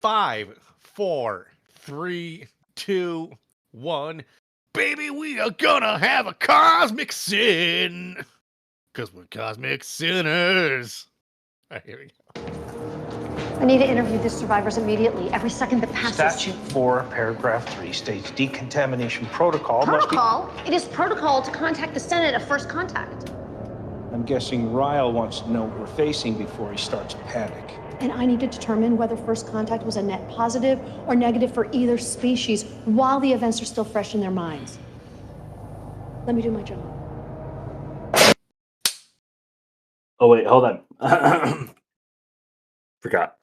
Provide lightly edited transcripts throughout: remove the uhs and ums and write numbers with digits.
5, 4, 3, 2, 1. Baby, we are gonna have a cosmic sin. Because we're cosmic sinners. All right, here we go. I need to interview the survivors immediately. Every second that passes. Statute 4, paragraph 3 states decontamination protocol Protocol? It is protocol to contact the Senate at first contact. I'm guessing Ryle wants to know what we're facing before he starts to panic. And I need to determine whether first contact was a net positive or negative for either species while the events are still fresh in their minds. Let me do my job. Oh, wait, hold on. Forgot.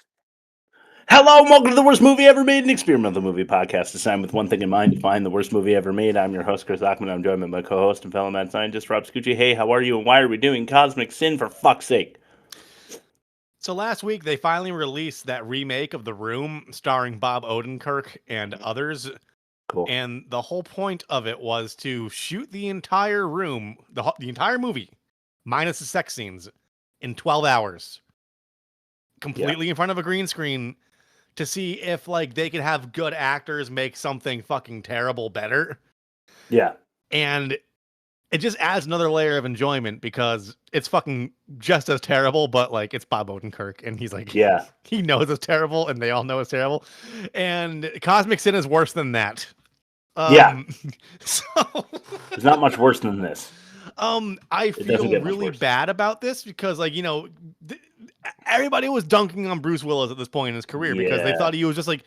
Hello and welcome to the Worst Movie Ever Made, an experimental movie podcast designed with one thing in mind, to find the worst movie ever made. I'm your host, Chris Ackman. I'm joined by my co-host and fellow mad scientist, Rob Scucci. Hey, how are you, and why are we doing Cosmic Sin, for fuck's sake? So last week, they finally released that remake of The Room, starring Bob Odenkirk and others. Cool. And the whole point of it was to shoot the entire room, the entire movie, minus the sex scenes, in 12 hours. Completely in front of a green screen, to see if like they could have good actors make something fucking terrible better. Yeah. And it just adds another layer of enjoyment because it's fucking just as terrible, but like it's Bob Odenkirk and he's like, yeah, he knows it's terrible and they all know it's terrible. And Cosmic Sin is worse than that. Yeah. So it's not much worse than this. I feel really bad about this because, like, you know, everybody was dunking on Bruce Willis at this point in his career because they thought he was just like,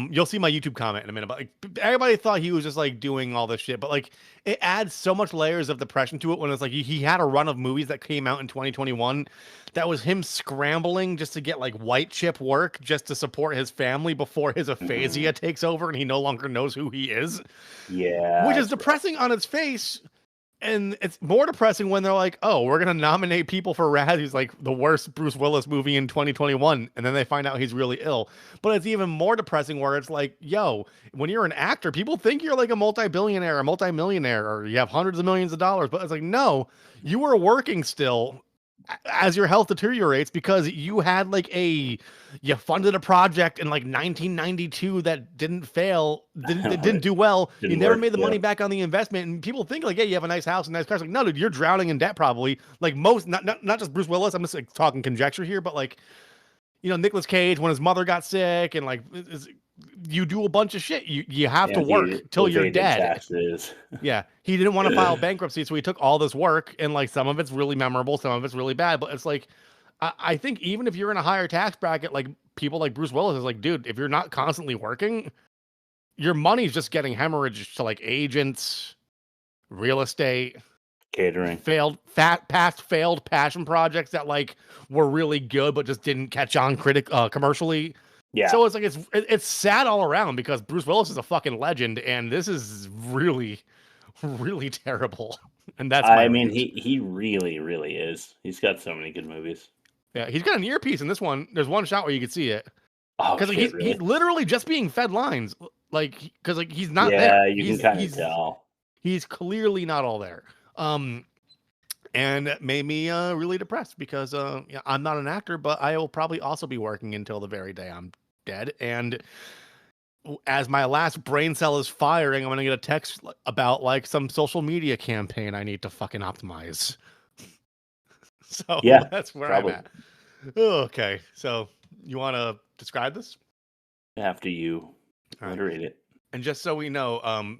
you'll see my YouTube comment in a minute, but like, everybody thought he was just like doing all this shit, but like it adds so much layers of depression to it when it's like he had a run of movies that came out in 2021 that was him scrambling just to get like white chip work just to support his family before his aphasia takes over and he no longer knows who he is. Yeah. Which is depressing on its face. And it's more depressing when they're like, oh, we're going to nominate people for Razzies like the worst Bruce Willis movie in 2021. And then they find out he's really ill. But it's even more depressing where it's like, yo, when you're an actor, people think you're like a multi-billionaire, a multi-millionaire, or you have hundreds of millions of dollars. But it's like, no, you are working still as your health deteriorates because you had like you funded a project in like 1992 that didn't do well. You never made the money back on the investment, and people think like, yeah, you have a nice house and nice cars. Like, no, dude, you're drowning in debt probably. Like most, not just Bruce Willis. I'm just like talking conjecture here, but like, you know, Nicolas Cage when his mother got sick, and like, you do a bunch of shit. You have to work till you're dead. Taxes. Yeah, he didn't want to file bankruptcy, so he took all this work, and like some of it's really memorable, some of it's really bad. But it's like, I think even if you're in a higher tax bracket, like people like Bruce Willis is like, dude, if you're not constantly working, your money's just getting hemorrhaged to like agents, real estate, catering, Yeah. So it's like it's sad all around because Bruce Willis is a fucking legend, and this is really, really terrible. And that's he really, really is. He's got so many good movies. Yeah, he's got an earpiece in this one. There's one shot where you can see it. Oh, because like, he's literally just being fed lines, like because like he's not there. Yeah, you can kind of tell. He's clearly not all there. And it made me really depressed because I'm not an actor, but I will probably also be working until the very day I'm dead. And as my last brain cell is firing, I'm gonna get a text about like some social media campaign I need to fucking optimize. So yeah, that's where I'm at. Okay, so you want to describe this after you iterate it? And just so we know,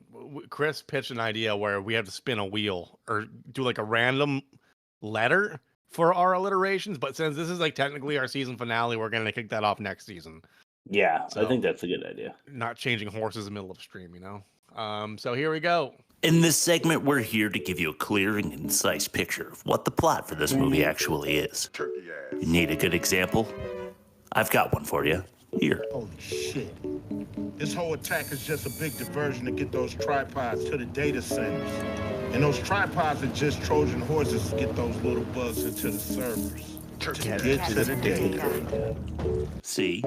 Chris pitched an idea where we have to spin a wheel or do like a random letter for our alliterations. But since this is like technically our season finale, we're going to kick that off next season. Yeah, so, I think that's a good idea. Not changing horses in the middle of stream, you know? So here we go. In this segment, we're here to give you a clear and concise picture of what the plot for this movie actually is. You need a good example? I've got one for you. Here. Holy shit. This whole attack is just a big diversion to get those tripods to the data centers. And those tripods are just Trojan horses to get those little bugs into the servers. To get to the data. See?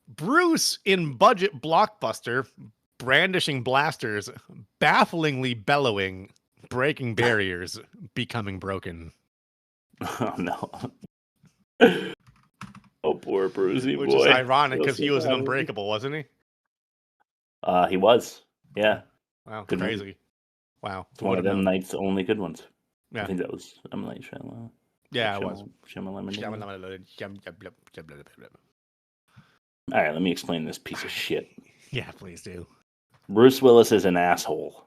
Bruce in budget blockbuster, brandishing blasters, bafflingly bellowing, breaking barriers, becoming broken. Oh no. Oh, poor Brucey boy. Which is ironic Feels because he so was an bad. Unbreakable, wasn't he? He was. Yeah. Wow, Good crazy. movie. Wow. It's one of them Night's only good ones. Yeah. I think that was M. Night Shyamalan. Yeah, it was. Shyamalan. All right, let me explain this piece of shit. Yeah, please do. Bruce Willis is an asshole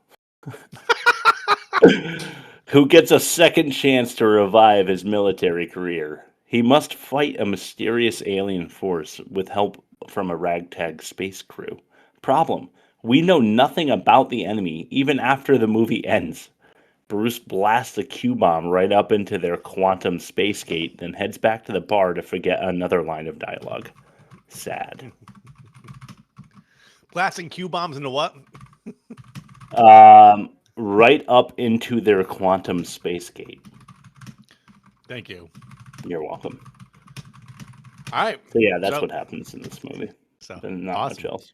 who gets a second chance to revive his military career. He must fight a mysterious alien force with help from a ragtag space crew. Problem: we know nothing about the enemy even after the movie ends. Bruce blasts a Q-bomb right up into their quantum space gate, then heads back to the bar to forget another line of dialogue. Sad. Blasting Q bombs into what? Right up into their quantum space gate. Thank you. You're welcome. All right. So yeah, that's what happens in this movie. So And not much else.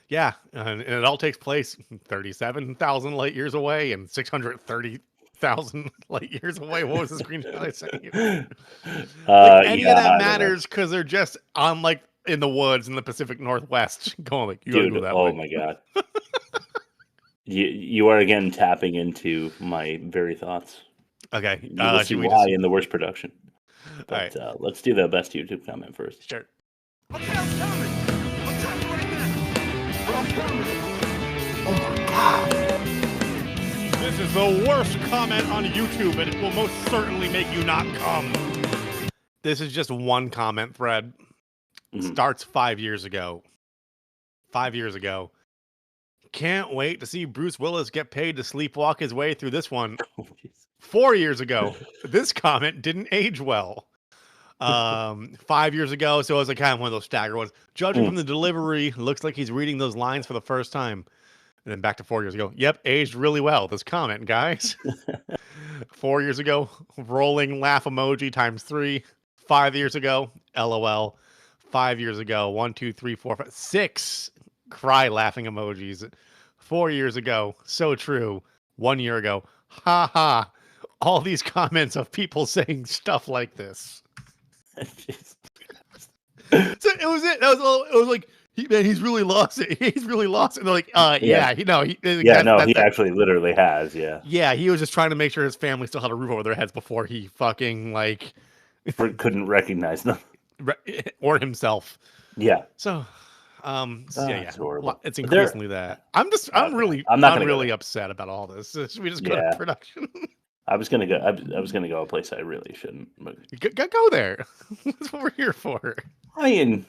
Yeah, and it all takes place 37,000 light years away and 630,000 light years away. What was the screenshot I sent you? Any of that matters because they're just on like in the woods in the Pacific Northwest, going like, you gotta go that way. My god. You are again tapping into my very thoughts. Okay, you will see why in the worst production. But let's do the best YouTube comment first. Sure. Oh my God. This is the worst comment on YouTube, and it will most certainly make you not come. This is just one comment thread. Starts 5 years ago. 5 years ago. Can't wait to see Bruce Willis get paid to sleepwalk his way through this one. 4 years ago. This comment didn't age well. 5 years ago, so it was like kind of one of those stagger ones. Judging from the delivery, looks like he's reading those lines for the first time. And then back to 4 years ago. Yep, aged really well. This comment, guys. 4 years ago, rolling laugh emoji ×3. 5 years ago, LOL. 5 years ago, 1, 2, 3, 4, 5, 6 cry laughing emojis. 4 years ago, so true. 1 year ago, ha ha. All these comments of people saying stuff like this. So it was it. It was like, he's really lost it. He's really lost it. And they're like, he actually literally has, yeah. Yeah, he was just trying to make sure his family still had a roof over their heads before he fucking like couldn't recognize them or himself. Yeah. So, it's horrible. It's increasingly that. I'm really upset about all this. Should we just go to production? I was gonna go a place I really shouldn't. But go there. That's what we're here for. I mean,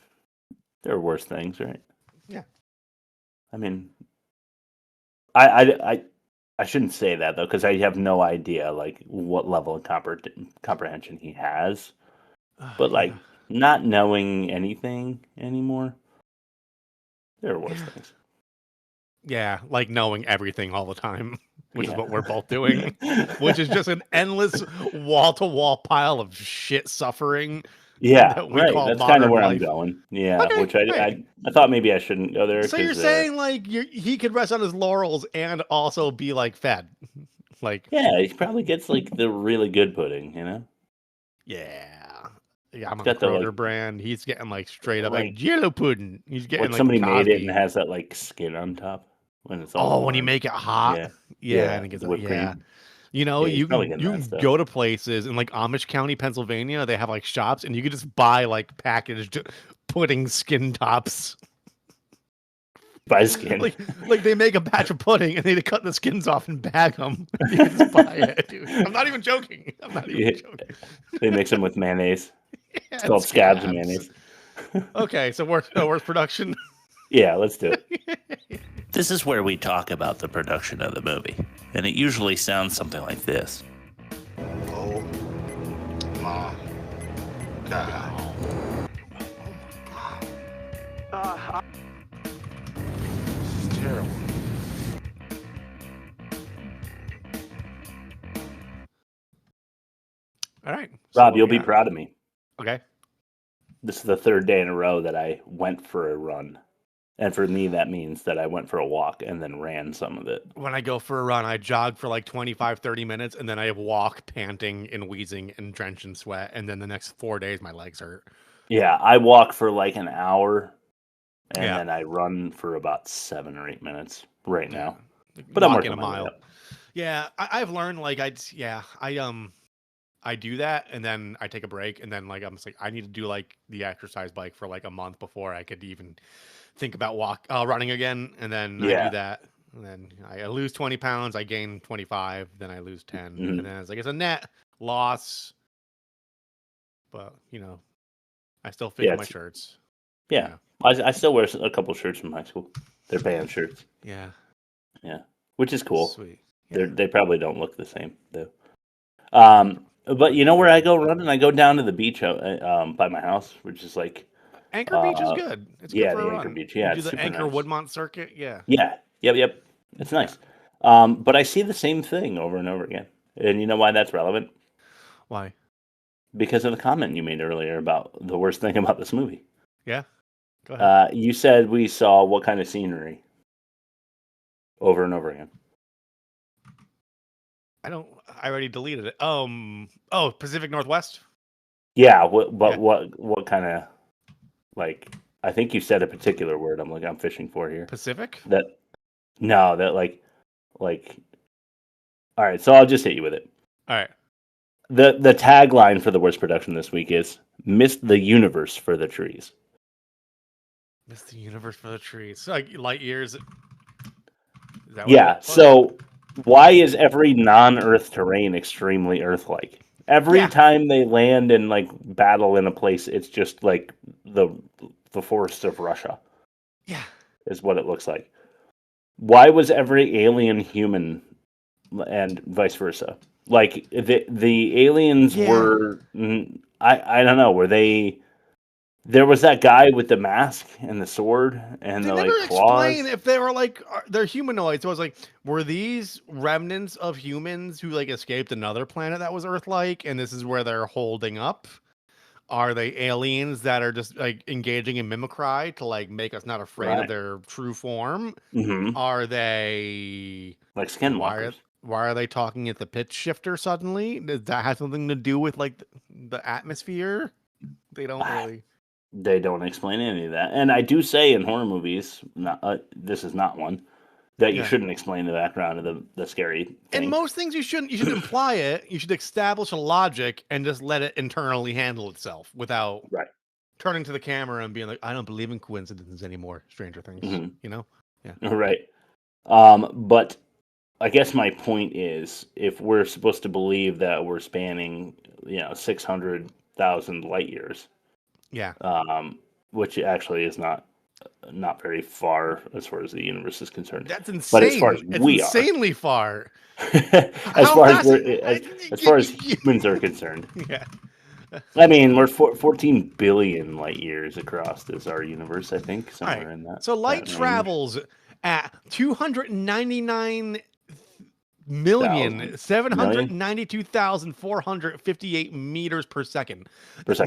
there are worse things, right? Yeah. I mean, I shouldn't say that though, because I have no idea like what level of comprehension he has. But like not knowing anything anymore, there are worse things. Yeah, like knowing everything all the time, which is what we're both doing, which is just an endless wall-to-wall pile of shit suffering. Yeah, right. That's kind of where I'm going. Yeah, okay, which I thought maybe I shouldn't go there. So you're saying like he could rest on his laurels and also be like fed, like he probably gets like the really good pudding, you know? Yeah, I'm on the Kroger brand. He's getting like straight up like Jello pudding. He's getting like somebody made it and has that like skin on top when it's all. When you make it hot. Yeah, and it gets cream. You know, you go to places in like Amish County, Pennsylvania. They have like shops, and you can just buy like packaged pudding skin tops. Buy skin. Like they make a batch of pudding and they cut the skins off and bag them. You can just buy it, dude. I'm not even joking. Joking. They mix them with mayonnaise. It's called scabs and mayonnaise. Okay, so worst production. Yeah, let's do it. This is where we talk about the production of the movie, and it usually sounds something like this. Oh my God. This is terrible. All right. Rob, you'll be proud of me. Okay. This is the third day in a row that I went for a run. And for me, that means that I went for a walk and then ran some of it. When I go for a run, I jog for like 25, 30 minutes, and then I walk panting and wheezing and drenched in sweat. And then the next 4 days, my legs hurt. Yeah, I walk for like an hour, and Yeah. then I run for about 7 or 8 minutes right Yeah. now. But I'm Walking working a my way mile. up. Yeah, I've learned like I do that and then I take a break and then like I'm just like I need to do like the exercise bike for like a month before I could even think about running again, and then I do Yeah. that, and then I lose 20 pounds, I gain 25, then I lose 10, Mhm. and then it's like it's a net loss, but I still fit Yeah, in my it's- shirts. Yeah. I still wear a couple shirts from high school. They're band shirts. Yeah, Yeah, which is cool. sweet. They probably don't look the same though. But you know where I go running? I go down to the beach by my house, which is like Anchor Beach is good. It's good yeah, for the a Anchor run. Beach. You Yeah, do it's the super Anchor nice. Woodmont circuit. Yeah. Yeah, yep. It's nice. But I see the same thing over and over again, and you know why that's relevant? Why? Because of the comment you made earlier about the worst thing about this movie. Yeah. Go ahead. You said we saw what kind of scenery over and over again. I already deleted it. Oh, Pacific Northwest. Yeah, but Yeah. what kind of like? I think you said a particular word. I'm fishing for here. Pacific. That no, that like. All right, so I'll just hit you with it. All right. The tagline for the worst production this week is "Missed the universe for the trees." Missed the universe for the trees. So, like light years. Is that what Yeah. it was? So why is every non-Earth terrain extremely Earth-like? Every Yeah. time they land and like battle in a place, it's just like the forests of Russia. Yeah. Is what it looks like. Why was every alien human, and vice versa? Like the aliens Yeah. were, I don't know, were they? There was that guy with the mask and the sword and They the never like claws. explain if they were like they're humanoids. So I was like, were these remnants of humans who like escaped another planet that was Earth-like, and this is where they're holding up? Are they aliens that are just like engaging in mimicry to like make us not afraid of Right. their true form? Mm-hmm. Are they Like skinwalkers. why are they talking at the pitch shifter suddenly? Does that have something to do with like the atmosphere? They don't really. They don't explain any of that. And I do say in horror movies, this is not one, that you Yeah. shouldn't explain the background of the scary thing. In most things, you shouldn't. You should imply it. You should establish a logic and just let it internally handle itself without Right. turning to the camera and being like, "I don't believe in coincidences anymore." Stranger Things, Mhm. Yeah. Right. But I guess my point is, if we're supposed to believe that we're spanning, 600,000 light years, Yeah. which actually is not very far as far as the universe is concerned. That's insane. But as far as it's we insanely far. as far as as far as humans are concerned, Yeah. I mean, we're 14 billion light years across is our universe. I think All somewhere right. in that. So light that range. travels at 299,792,458 meters per second.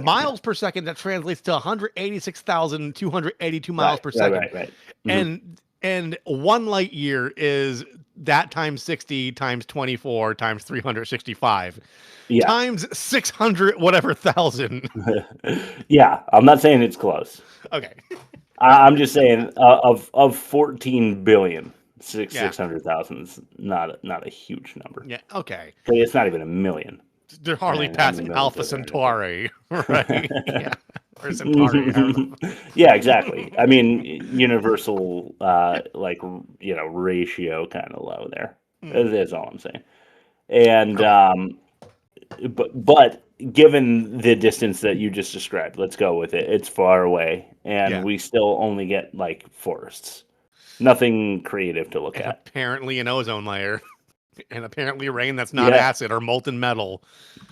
Miles per second, that translates to 186,282 miles per second. Right. Mm-hmm. And 1 light year is that times 60 times 24 times 365 times 600 whatever thousand. Yeah, I'm not saying it's close. Okay. I'm just saying of 14 billion, 600,000 is not a huge number. Yeah. Okay. It's not even a million. They're hardly passing Alpha Centauri, right? Yeah. Or Centauri. Yeah, exactly. I mean, universal, ratio kind of low there. That's all I'm saying. And but given the distance that you just described, let's go with it. It's far away, and we still only get like forests. Nothing creative to look at. Apparently, an ozone layer, and apparently rain that's not acid or molten metal.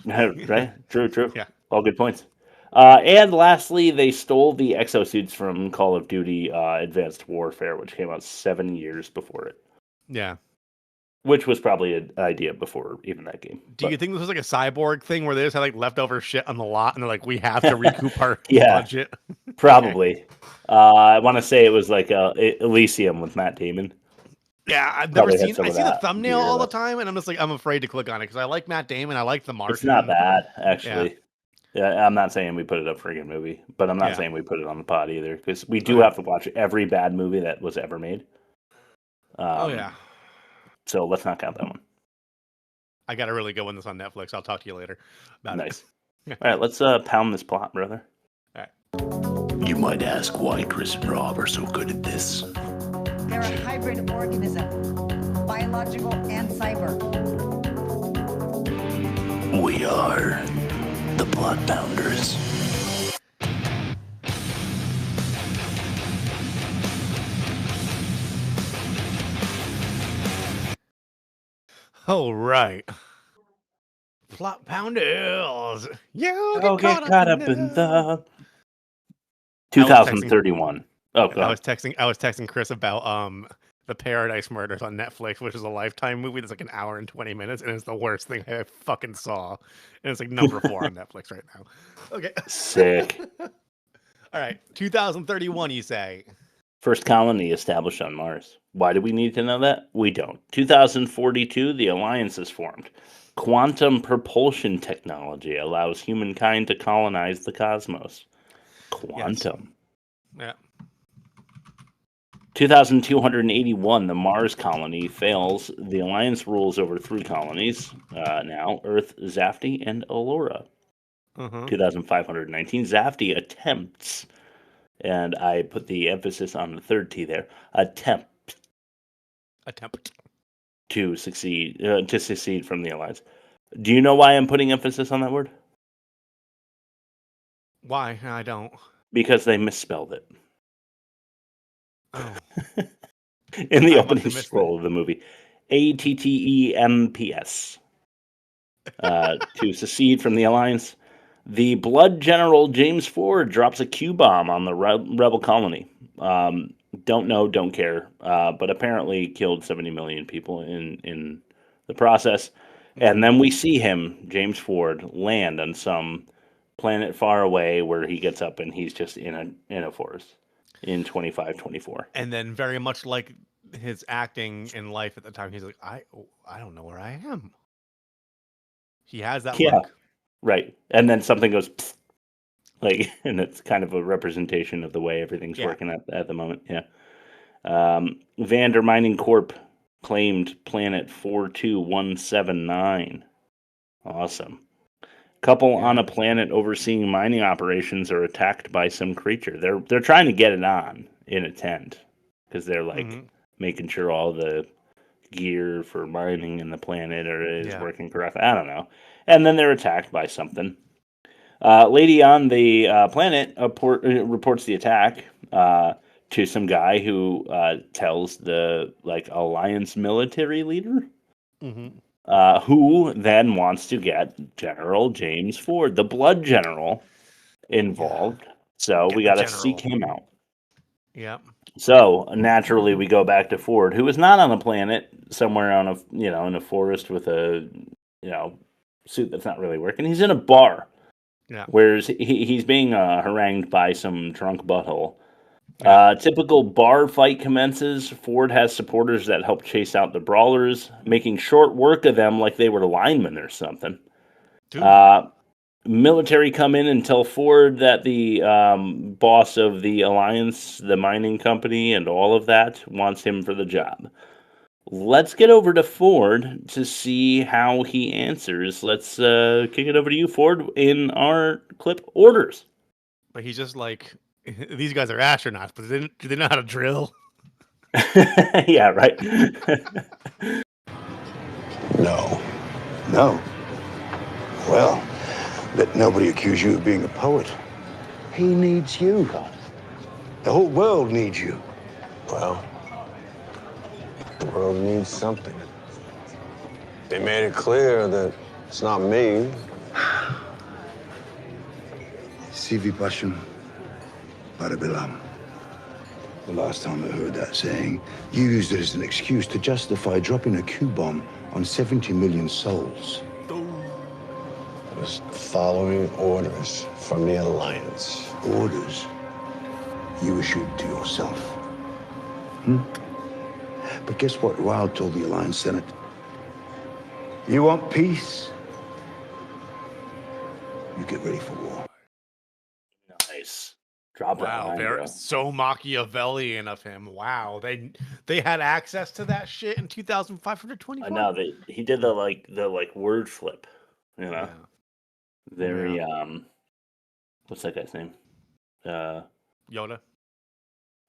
Right? True. Yeah. All good points. And lastly, they stole the exosuits from Call of Duty Advanced Warfare, which came out 7 years before it. Yeah. Which was probably an idea before even that game. Do you think this was like a cyborg thing where they just had like leftover shit on the lot and they're like, we have to recoup our budget? Probably. I want to say it was like Elysium with Matt Damon. Yeah, I've never seen. I see the thumbnail all the time, and I'm just like, I'm afraid to click on it because I like Matt Damon. I like The Martian. It's not bad, actually. Yeah, I'm not saying we put it up for a good movie, but I'm not saying we put it on the pod either, because we do have to watch every bad movie that was ever made. So let's not count that one. I got a really good one that's on Netflix. I'll talk to you later about Nice. it. All right, let's pound this plot, brother. All right. You might ask why Chris and Rob are so good at this. They're a hybrid organism, biological and cyber. We are the Plot Pounders. All right. Plot Pounders. I'll get caught up in the 2031. Oh, go I ahead. was texting Chris about the Paradise Murders on Netflix, which is a Lifetime movie that's like an hour and 20 minutes, and it's the worst thing I fucking saw. And it's like number 4 on Netflix right now. Okay. Sick. All right. 2031, you say? First colony established on Mars. Why do we need to know that? We don't. 2042, the Alliance is formed. Quantum propulsion technology allows humankind to colonize the cosmos. Quantum. Yes. Yeah. 2281, the Mars colony fails. The Alliance rules over 3 colonies now, Earth, Zafti, and Allura. 2519, Zafti attempts, and I put the emphasis on the third T there, attempt to succeed from the Alliance. Do you know why I'm putting emphasis on that word? Why? I don't. Because they misspelled it. Oh. In the opening scroll of the movie. ATTEMPS. To secede from the Alliance. The Blood General James Ford drops a Q-bomb on the rebel colony. Don't know, don't care. But apparently killed 70 million people in the process. And then we see him, James Ford, land on some planet far away where he gets up and he's just in a forest in 2524. And then very much like his acting in life at the time, he's like, I don't know where I am. He has that look. Right. And then something goes psst, like, and it's kind of a representation of the way everything's working at the moment. Yeah. Vander Mining Corp claimed planet 42179. Awesome. Couple on a planet overseeing mining operations are attacked by some creature. They're trying to get it on in a tent because they're like making sure all the gear for mining in the planet is working correctly. I don't know. And then they're attacked by something. Lady on the planet reports the attack to some guy who tells the Alliance military leader, who then wants to get General James Ford, the Blood General, involved. So we got to seek him out. Yep. So naturally, we go back to Ford, who is not on a planet somewhere on in a forest with a suit that's not really working. He's in a bar. Yeah. Whereas he's being harangued by some drunk butthole. Typical bar fight commences. Ford has supporters that help chase out the brawlers, making short work of them like they were linemen or something. Military come in and tell Ford that the boss of the Alliance, the mining company, and all of that wants him for the job. Let's get over to Ford to see how he answers. Let's kick it over to you, Ford, in our clip orders. But he's just like, these guys are astronauts, but do they know how to drill? Yeah, right. No. Well, let nobody accuse you of being a poet. He needs you. The whole world needs you. Well, the world needs something. They made it clear that it's not me. Sivi Passion, Barabilam. The last time I heard that saying, you used it as an excuse to justify dropping a Q-bomb on 70 million souls. I was following orders from the Alliance. Orders you issued to yourself. But guess what Ryle told the Alliance Senate? You want peace? You get ready for war. Nice. Drop that line, they're bro. so Machiavellian of him. Wow, they had access to that shit in 2524. I know he did the word flip, you know. Yeah. Very what's that guy's name? Yoda.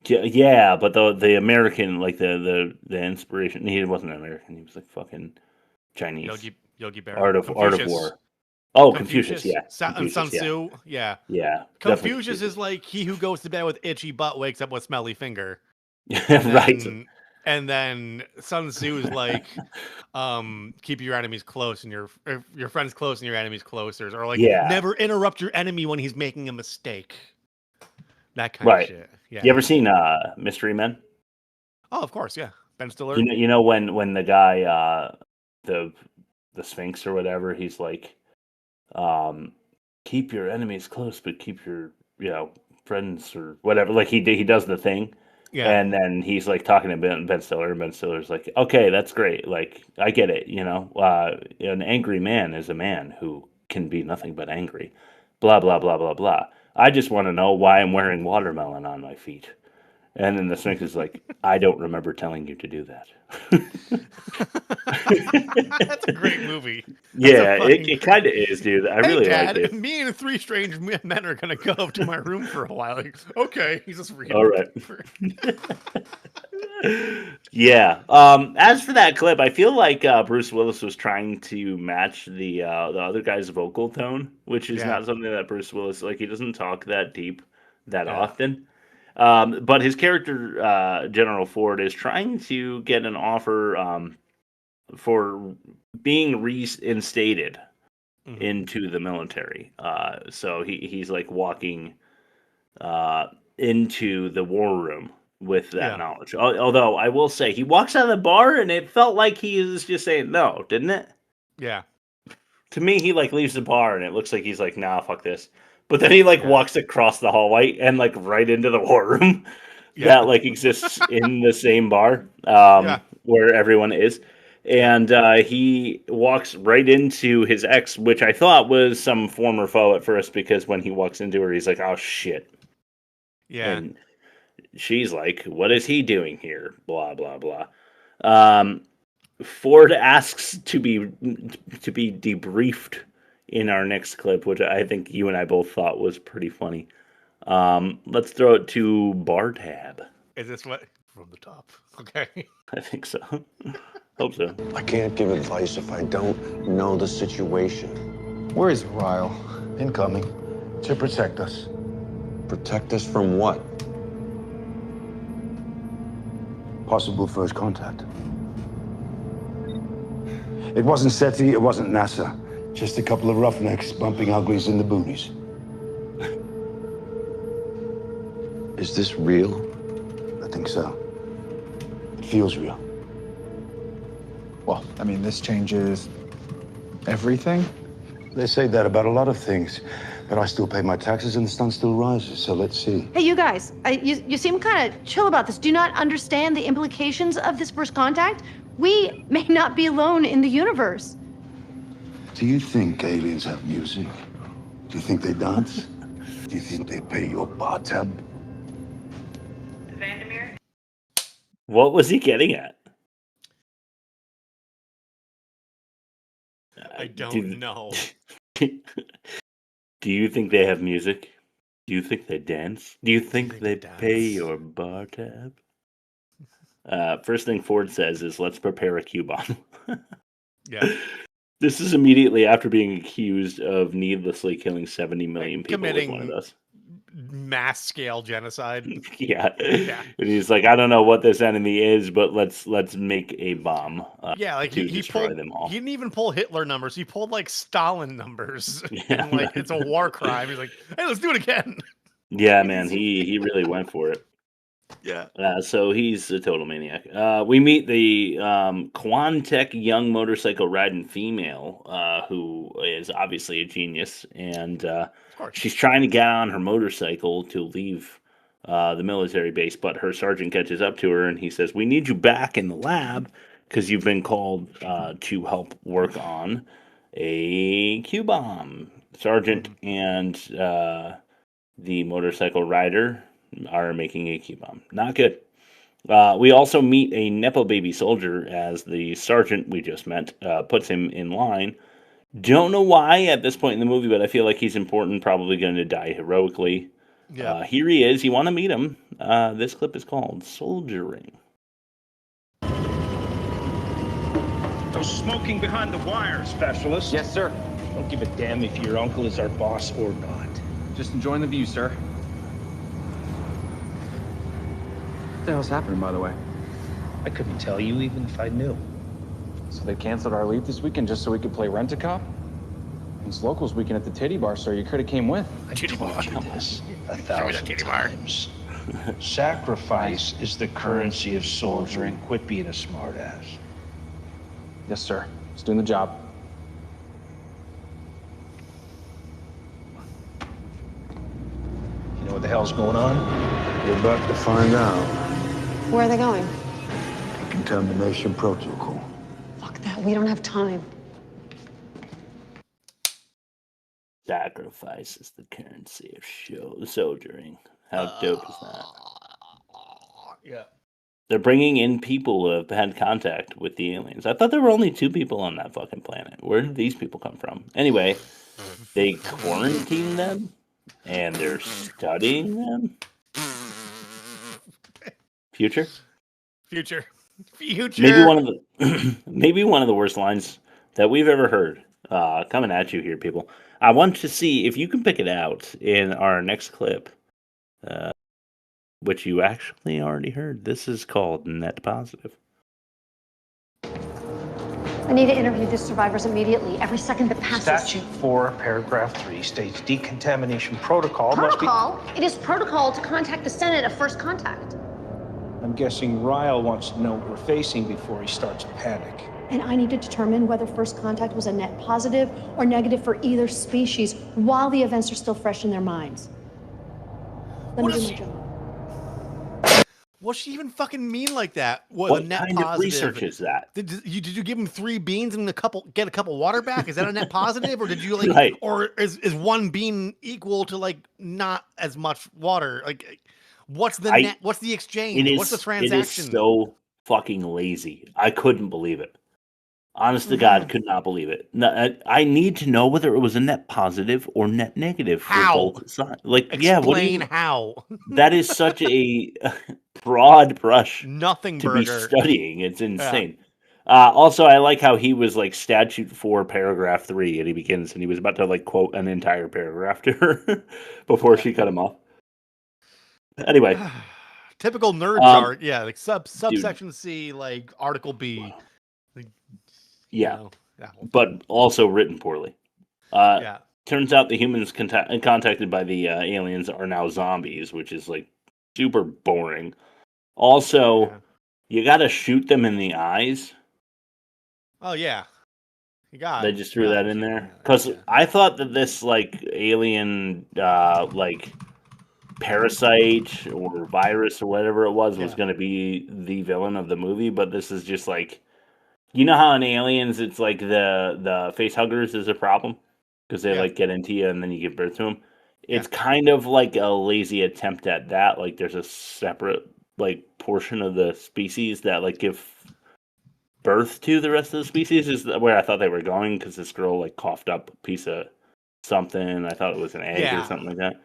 Yeah, but the American, like the inspiration. He wasn't American. He was like fucking Chinese. Yogi Berra. Art of War. Oh, Confucius. Yeah, And Sun Tzu. Yeah. Yeah. Confucius is like he who goes to bed with itchy butt wakes up with smelly finger. Right. And then Sun Tzu is like, keep your enemies close and your friends close and your enemies closer, or like never interrupt your enemy when he's making a mistake. That kind of shit. Yeah. You ever seen Mystery Men? Oh, of course, yeah. Ben Stiller. You know when the guy the Sphinx or whatever, he's like, keep your enemies close, but keep your friends or whatever. Like he does the thing. Yeah. And then he's like talking to Ben Stiller, and Ben Stiller's like, okay, that's great. Like, I get it. An angry man is a man who can be nothing but angry. Blah, blah, blah, blah, blah. I just want to know why I'm wearing watermelon on my feet. And then the Sphinx is like, I don't remember telling you to do that. That's a great movie. It kind of is, dude. I really like it. Me and 3 strange men are going to go up to my room for a while. Like, okay, he's just reading. All right. Yeah. As for that clip, I feel like Bruce Willis was trying to match the other guy's vocal tone, which is not something that Bruce Willis, like, he doesn't talk that deep that often. But his character, General Ford, is trying to get an offer for being reinstated into the military. So he's like walking into the war room with that knowledge. Although I will say, he walks out of the bar and it felt like he is just saying no, didn't it? Yeah. To me, he like leaves the bar and it looks like he's like, nah, fuck this. But then he like walks across the hallway and like right into the war room that like exists in the same bar where everyone is. And he walks right into his ex, which I thought was some former foe at first, because when he walks into her, he's like, oh shit. Yeah. And she's like, what is he doing here? Blah, blah, blah. Ford asks to be debriefed in our next clip, which I think you and I both thought was pretty funny. Let's throw it to Bar Tab. Is this what? From the top. Okay. I think so. Hope so. I can't give advice if I don't know the situation. Where is Ryle? Incoming. To protect us. Protect us from what? Possible first contact. It wasn't SETI, it wasn't NASA. Just a couple of roughnecks bumping uglies in the boonies. Is this real? I think so. It feels real. Well, I mean, this changes everything. They say that about a lot of things, but I still pay my taxes and the sun still rises, so let's see. Hey, you guys, you seem kind of chill about this. Do you not understand the implications of this first contact? We may not be alone in the universe. Do you think aliens have music? Do you think they dance? Do you think they pay your bar tab? Vandermeer? What was he getting at? I don't know. Do you think they have music? Do you think they dance? Do you think they pay your bar tab? First thing Ford says is, let's prepare a Q-bomb. Yeah. This is immediately after being accused of needlessly killing 70 million people. Committing one of those. Mass scale genocide. Yeah. And he's like, I don't know what this enemy is, but let's make a bomb. Like to he destroy pulled them all. He didn't even pull Hitler numbers. He pulled like Stalin numbers. Yeah, and, like it's a war crime. He's like, hey, let's do it again. Yeah, man, he really went for it. Yeah. So he's a total maniac. We meet the Quantec young motorcycle riding female, who is obviously a genius, and she's trying to get on her motorcycle to leave the military base, but her sergeant catches up to her and he says, we need you back in the lab because you've been called to help work on a Q-bomb. Sergeant and the motorcycle rider are making a Q-bomb. Not good. We also meet a Nepo baby soldier as the sergeant we just met puts him in line. Don't know why at this point in the movie, but I feel like he's important, probably going to die heroically. Yeah. Here he is. You want to meet him. This clip is called Soldiering. No smoking behind the wire, specialist. Yes, sir. Don't give a damn if your uncle is our boss or not. Just enjoying the view, sir. What the hell's happening, by the way? I couldn't tell you even if I knew. So they canceled our leave this weekend just so we could play Rent-A-Cop? It's locals weekend at the titty bar, sir. You could have came with. I told you this 1,000 times. Sacrifice is the currency of soldiering. Quit being a smartass. Yes, sir. Just doing the job. You know what the hell's going on? You're about to find out. Where are they going? Contamination protocol. Fuck that. We don't have time. Sacrifice is the currency of soldiering. How dope is that? Yeah. They're bringing in people who have had contact with the aliens. I thought there were only 2 people on that fucking planet. Where did these people come from? Anyway, they quarantine them, and they're studying them. Future? Future. Maybe one of the worst lines that we've ever heard. Coming at you here, people. I want to see if you can pick it out in our next clip, which you actually already heard. This is called Net Positive. I need to interview the survivors immediately. Every second that passes. Statute 4, paragraph 3 states decontamination protocol must be... Protocol? It is protocol to contact the Senate at first contact. I'm guessing Ryle wants to know what we're facing before he starts a panic. And I need to determine whether first contact was a net positive or negative for either species while the events are still fresh in their minds. Let me do my job. What she even fucking mean like that? What a net kind positive? of research is that? Did you give him 3 beans and get a cup of water back? Is that a net positive, or did you like, Right. or is 1 bean equal to like not as much water? Like, what's the net? What's the exchange? What's the transaction? It is so fucking lazy. I couldn't believe it. Honest to God, could not believe it. No, I need to know whether it was a net positive or net negative for both sides. Like, Explain how. That is such a broad brush Nothing to burger. be studying. It's insane. Also, I like how he was like statute 4, paragraph 3, and he begins, and he was about to like quote an entire paragraph to her before she cut him off. Anyway. Typical nerd chart. Yeah, like subsection C, like article B. Like, yeah, yeah, but also written poorly. Turns out the humans contacted by the aliens are now zombies, which is like super boring. Also, you got to shoot them in the eyes. Oh yeah, you got. They just threw that in there because I thought that this like alien like parasite or virus or whatever it was going to be the villain of the movie, but this is just like. You know how in Aliens it's like the face huggers is a problem because they like get into you and then you give birth to them. It's kind of like a lazy attempt at that. Like there's a separate like portion of the species that like give birth to the rest of the species is where I thought they were going because this girl like coughed up a piece of something. I thought it was an egg or something like that.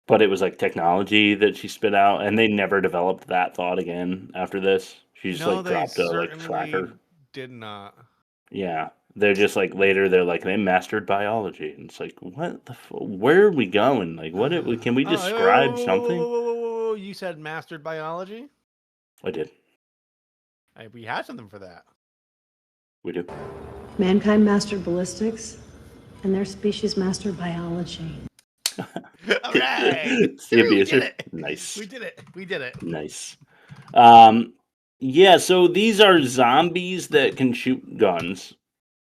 But it was like technology that she spit out, and they never developed that thought again after this. She just like dropped a like tracker. Did not. Yeah, they're just like later. They're like they mastered biology, and it's like what the where are we going? Like what? Can we describe something? Whoa. You said mastered biology. I did. We had something for that. We do. Mankind mastered ballistics, and their species mastered biology. All right. We did it. Nice. We did it. Nice. Yeah, so these are zombies that can shoot guns,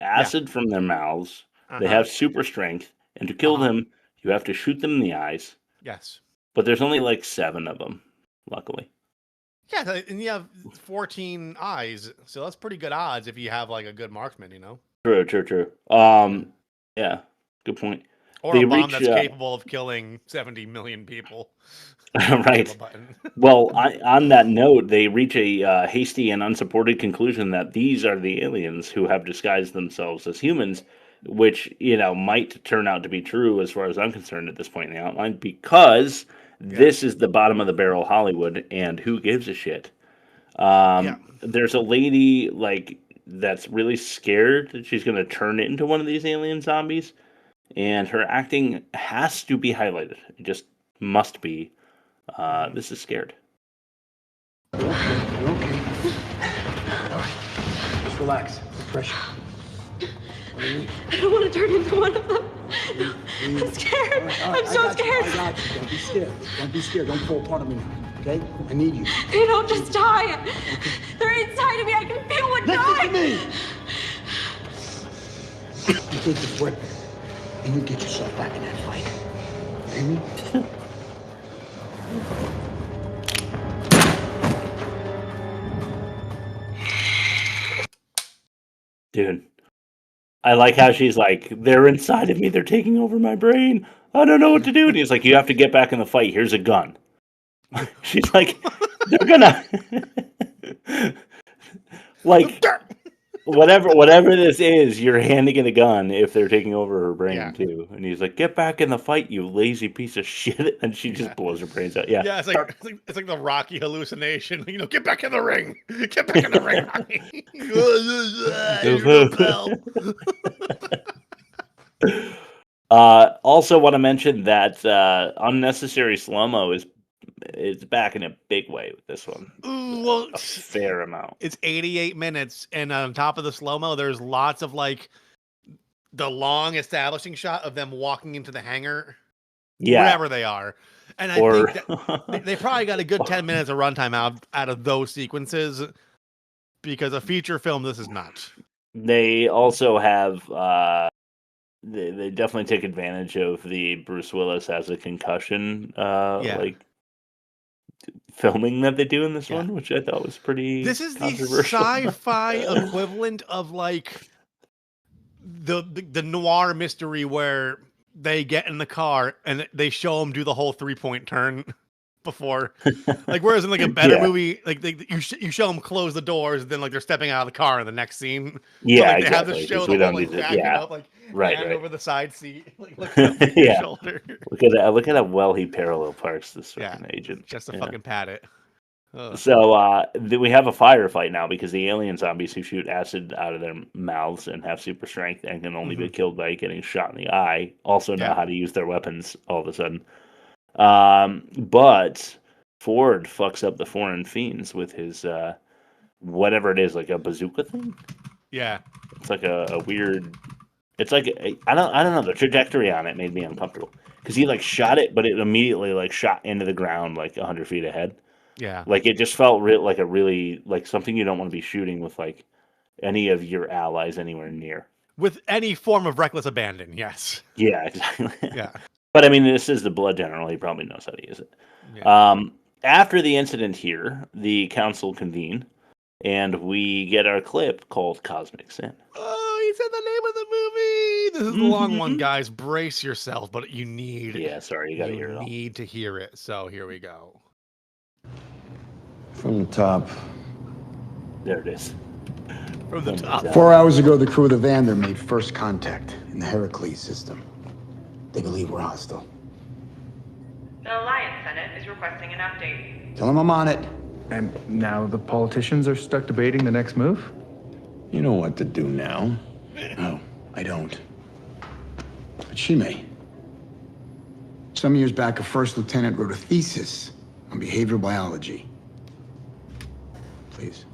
acid from their mouths. They have super strength, and to kill them, you have to shoot them in the eyes. Yes. But there's only like 7 of them, luckily. Yeah, and you have 14 eyes, so that's pretty good odds if you have like a good marksman, you know? True. Yeah, Good point. Or They a bomb reach, that's capable of killing 70 million people. Right. Well, on that note, they reach a hasty and unsupported conclusion that these are the aliens who have disguised themselves as humans, which, might turn out to be true as far as I'm concerned at this point in the outline, because this is the bottom of the barrel Hollywood, and who gives a shit? There's a lady, that's really scared that she's going to turn into one of these alien zombies, and her acting has to be highlighted. It just must be. This is scared. You're okay. All right. Just relax. No pressure. I don't want to turn into one of them. No, I'm scared. I'm so scared. I got you. Don't be scared. Don't be scared. Don't fall apart on me now. Okay? I need you. They don't just die. They're inside of me. I can feel what dying. Listen to me. You take this weapon and you get yourself back in that fight. Hear me? Dude, I like how she's like, they're inside of me. They're taking over my brain. I don't know what to do. And he's like, you have to get back in the fight. Here's a gun. She's like, they're gonna like whatever this is, you're handing it a gun if they're taking over her brain too. And he's like, get back in the fight, you lazy piece of shit. And she just blows her brains out. Yeah. Yeah, it's like the Rocky hallucination. Get back in the ring. Get back in the ring, Rocky. Also want to mention that unnecessary slow-mo is back in a big way with this one. Ooh, well, a fair amount. It's 88 minutes, and on top of the slow-mo, there's lots of the long establishing shot of them walking into the hangar, wherever they are. And I think that they probably got a good 10 minutes of runtime out of those sequences, because a feature film, this is not. They also have they definitely take advantage of the Bruce Willis has a concussion filming that they do in this one, which I thought was pretty This is the controversial. sci-fi equivalent of the noir mystery where they get in the car and they show them do the whole 3-point turn before, whereas in a better movie, you show them close the doors, and then they're stepping out of the car in the next scene. Yeah, so, they have exactly. to show We the don't whole need to- backing yeah. up, Right, hand right. over the side seat, looking up at your shoulder. Look at how well he parallel parks this fucking agent. Just to fucking pat it. Ugh. So we have a firefight now because the alien zombies who shoot acid out of their mouths and have super strength and can only be killed by getting shot in the eye also know how to use their weapons all of a sudden. But Ford fucks up the foreign fiends with his whatever it is, like a bazooka thing. Yeah, it's like a weird. It's like I don't know. The trajectory on it made me uncomfortable because he shot it, but it immediately shot into the ground 100 feet ahead. Yeah, it just felt like a really something you don't want to be shooting with any of your allies anywhere near. With any form of reckless abandon, yes. Yeah, exactly. Yeah. But I mean, this is the blood general. He probably knows how to use it. Yeah. After the incident here, the council convene, and we get our clip called Cosmic Sin. Oh, he said the name of the movie. This is the long one, guys. Brace yourself, but you need. Yeah, sorry, you gotta hear it all. Need to hear it. So here we go. From the top. There it is. From the top. 4 hours ago, the crew of the Vander made first contact in the Heracles system. They believe we're hostile. The Alliance Senate is requesting an update. Tell them I'm on it. And now the politicians are stuck debating the next move? You know what to do now. No, I don't. But she may. Some years back, a first lieutenant wrote a thesis on behavioral biology. Please.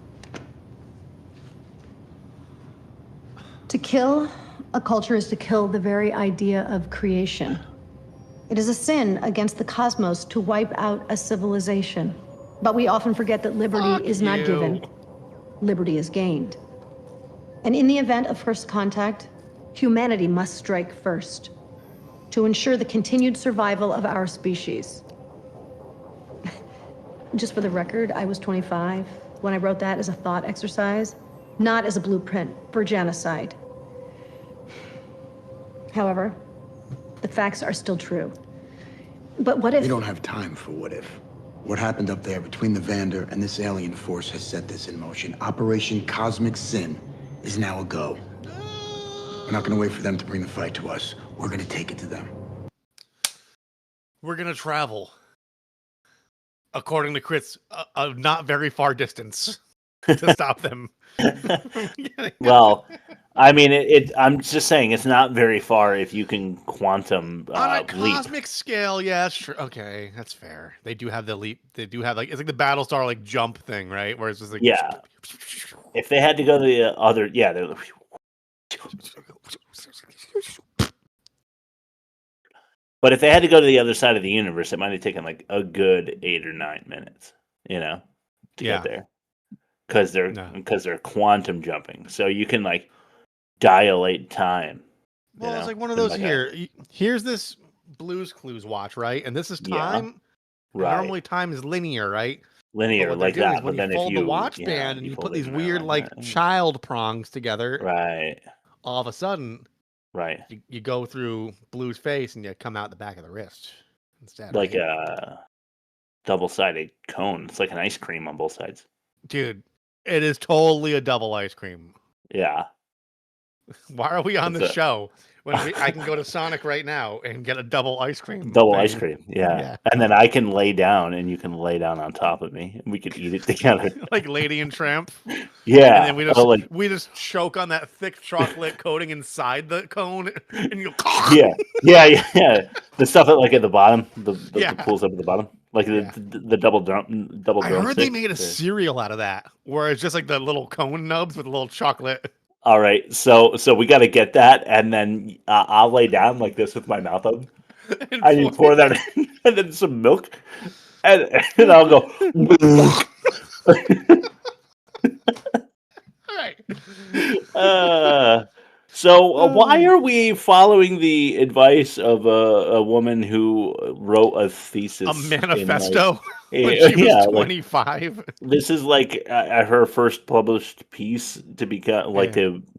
To kill a culture is to kill the very idea of creation. It is a sin against the cosmos to wipe out a civilization. But we often forget that liberty is not given. Liberty is gained. And in the event of first contact, humanity must strike first to ensure the continued survival of our species. Just for the record, I was 25 when I wrote that as a thought exercise, not as a blueprint for genocide. However, The facts are still true. But what if... We don't have time for what if. What happened up there between the Vander and this alien force has set this in motion. Operation Cosmic Sin is now a go. We're not going to wait for them to bring the fight to us. We're going to take it to them. We're going to travel, according to Chris, a not very far distance to stop them. Well, I mean, I'm just saying it's not very far if you can quantum on a leap. cosmic scale. Yeah, that's true. Okay, that's fair. They do have the leap. They do have it's like the Battlestar like jump thing, right? Where it's just like If they had to go to the other, but if they had to go to the other side of the universe, it might have taken like a good 8 or 9 minutes, to get there, because they're quantum jumping, so you can like dilate time. Well, it's like one of those Here's this Blue's Clues watch, right? And this is time. Right. Normally, time is linear, right? Linear like that. But then you fold the watch band and you put these weird like child prongs together, right? All of a sudden, right, you go through Blue's face and you come out the back of the wrist instead. Like a double-sided cone. It's like an ice cream on both sides. Dude, it is totally a double ice cream. Yeah. Why are we on the show when I can go to Sonic right now and get a double ice cream? Ice cream, yeah. And then I can lay down and you can lay down on top of me and we could eat it together. Like Lady and Tramp? Yeah. And then we just choke on that thick chocolate coating inside the cone and you go, yeah. The stuff at the bottom, the pulls up at the bottom. Like the double I heard they made a cereal out of that, where it's just like the little cone nubs with a little chocolate. All right, so we got to get that, and then I'll lay down like this with my mouth open. And you pour that in, and then some milk, and I'll go. All right. So why are we following the advice of a woman who wrote a thesis, a manifesto, when she was 25? This is like her first published piece to become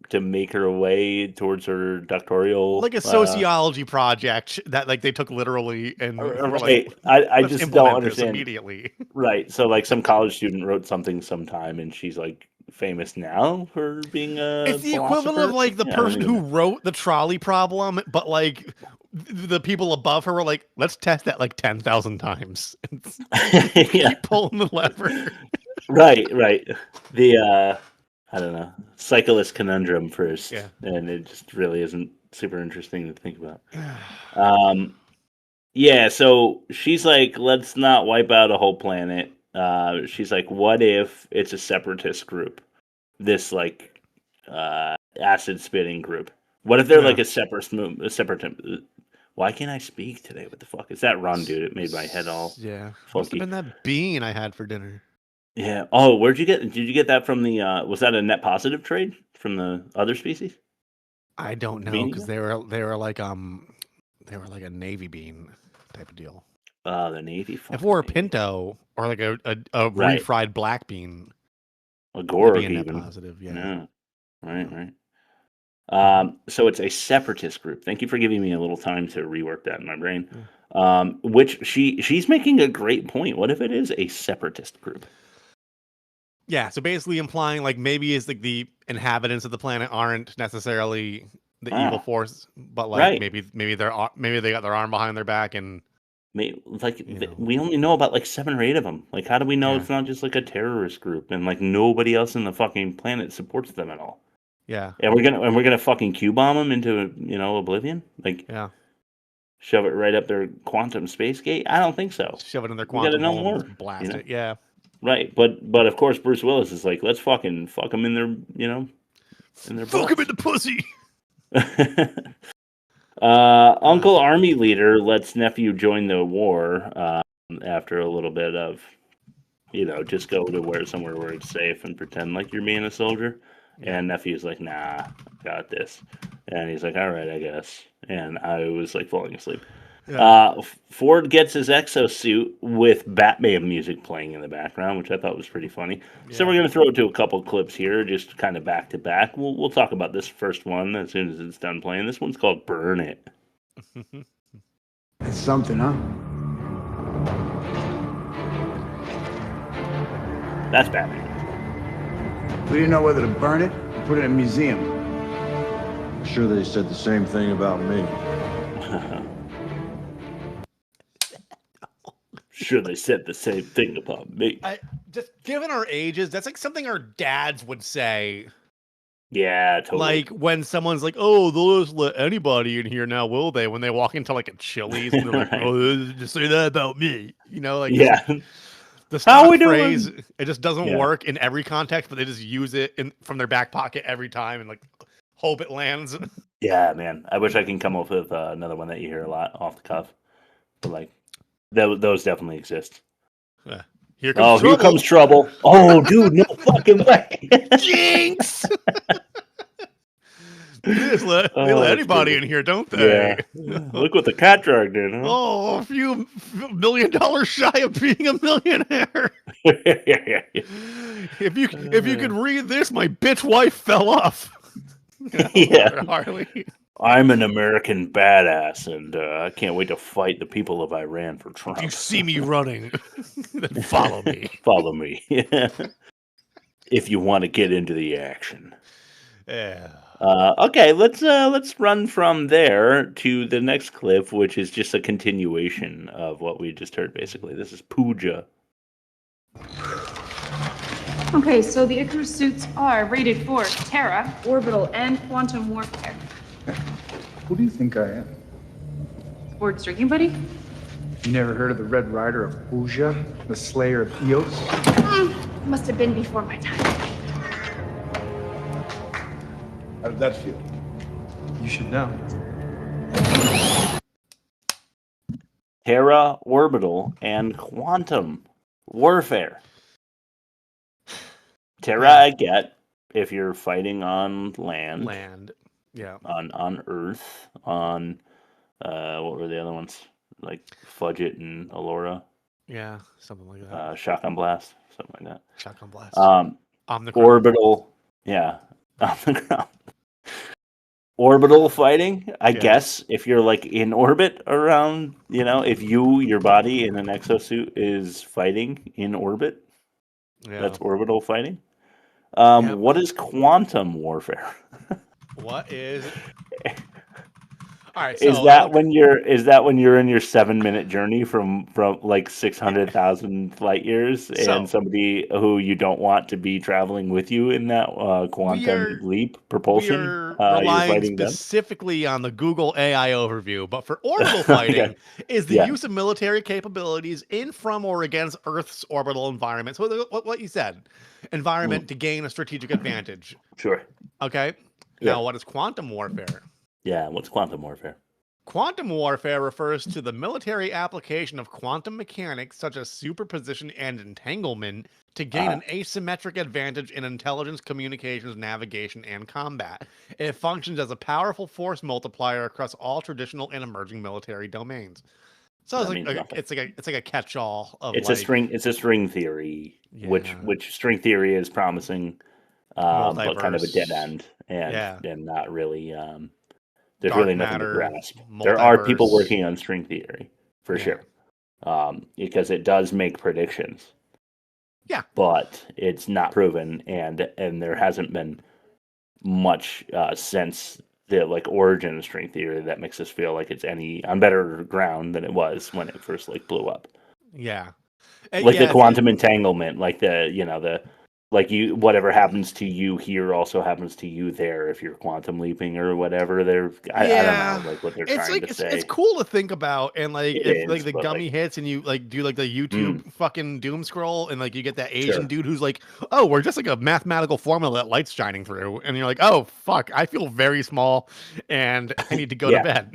to make her way towards her doctoral, like a sociology project that like they took literally and I just don't understand immediately. Right, so like some college student wrote something sometime, and she's like famous now for being a it's the equivalent of like the person who wrote the trolley problem, but like the people above her were like, let's test that like 10,000 times. Keep pulling the lever. right the I don't know, cyclist conundrum first, and it just really isn't super interesting to think about. So she's like, let's not wipe out a whole planet. She's like, what if it's a separatist group? This like acid spitting group. What if they're like a separatist? Why can't I speak today? What the fuck is that run, dude? It made my head all funky. Must have been that bean I had for dinner. Yeah. Oh, where'd you get? Did you get that from the? Was that a net positive trade from the other species? I don't know, because they were like a navy bean type of deal. The navy. If it were a pinto or like a refried black bean, a Gorg even. Net positive, yeah. Right. So it's a separatist group. Thank you for giving me a little time to rework that in my brain. Which she's making a great point. What if it is a separatist group? Yeah, so basically implying like maybe it's like the inhabitants of the planet aren't necessarily the evil force, but like maybe they got their arm behind their back and we only know about like 7 or 8 of them. Like, how do we know it's not just like a terrorist group and like nobody else in the fucking planet supports them at all? Yeah, and we're gonna fucking Q-bomb them into oblivion. Like, shove it right up their quantum space gate. I don't think so. Shove it in their quantum hole, blast it. Yeah. Right, but of course Bruce Willis is like, let's fucking fuck them in their, in their fuck them in the pussy. Uncle Army Leader lets nephew join the war after a little bit of, just go to somewhere where it's safe and pretend like you're being a soldier. And nephew's like, nah, got this. And he's like, all right, I guess. And I was like falling asleep. Yeah. Ford gets his exosuit with Batman music playing in the background, which I thought was pretty funny. Yeah. So we're going to throw it to a couple clips here, just kind of back to back. We'll talk about this first one as soon as it's done playing. This one's called Burn It. That's something, huh? That's Batman. We didn't know whether to burn it or put it in a museum. I'm sure they said the same thing about me. Sure, they said the same thing about me. Just given our ages, that's like something our dads would say. Yeah, totally. Like when someone's like, "Oh, they'll just let anybody in here now, will they?" When they walk into like a Chili's and they're like, "Oh, just say that about me," you know? Like, yeah. The stock How we phrase, doing? it just doesn't work in every context, but they just use it from their back pocket every time and like hope it lands. Yeah, man. I wish I can come up with another one that you hear a lot off the cuff. But like, those definitely exist. Here comes trouble. Here comes trouble. Oh, dude, no fucking way. Jinx! They let anybody in here, don't they? Yeah. Look what the cat dragged in. Huh? Oh, a few $1 million shy of being a millionaire. If you could read this, my bitch wife fell off. Yeah. Harley. I'm an American badass, and I can't wait to fight the people of Iran for Trump. If you see me running, then follow me. Follow me. If you want to get into the action. Yeah. Okay, let's run from there to the next clip, which is just a continuation of what we just heard. Basically, this is Pooja. Okay, so the Icarus suits are rated for Terra, orbital, and quantum warfare. Who do you think I am? Sports drinking buddy? You never heard of the Red Rider of Pooja, the Slayer of Eos? Must have been before my time. How did that feel? You should know. Terra, orbital, and quantum warfare. Terra, I get if you're fighting on land. Yeah. On Earth, on what were the other ones? Like Fudget and Allura. Yeah, something like that. Shotgun Blast, something like that. Shotgun Blast. On the ground. Orbital, yeah, on the ground. Orbital fighting, I guess, if you're like in orbit around, if your body in an exosuit is fighting in orbit, that's orbital fighting. What is quantum warfare? What is? All right. So, is that when you're in your 7-minute journey from like 600,000 light years, and somebody who you don't want to be traveling with you in that quantum leap propulsion? You're relying specifically on the Google AI overview, but for orbital fighting is the use of military capabilities in, from, or against Earth's orbital environment. So what you said, environment to gain a strategic advantage. Sure. Okay. Now, what is quantum warfare? Yeah, what's quantum warfare? Quantum warfare refers to the military application of quantum mechanics such as superposition and entanglement to gain an asymmetric advantage in intelligence, communications, navigation, and combat. It functions as a powerful force multiplier across all traditional and emerging military domains. So it's like a catch-all of it's a string theory, which string theory is promising, but kind of a dead end, and not really. There's Dark really nothing matter, to grasp. multiverse. There are people working on string theory for sure, because it does make predictions. Yeah, but it's not proven, and there hasn't been much since the origin of string theory that makes us feel like it's on better ground than it was when it first blew up. Yeah, the quantum entanglement, whatever happens to you here also happens to you there if you're quantum leaping or whatever. I don't know what they're trying to say. It's cool to think about, and if the gummy hits and you do the YouTube fucking doom scroll, and you get that Asian dude who's like, oh, we're just a mathematical formula that light's shining through, and you're like, oh fuck, I feel very small and I need to go to bed.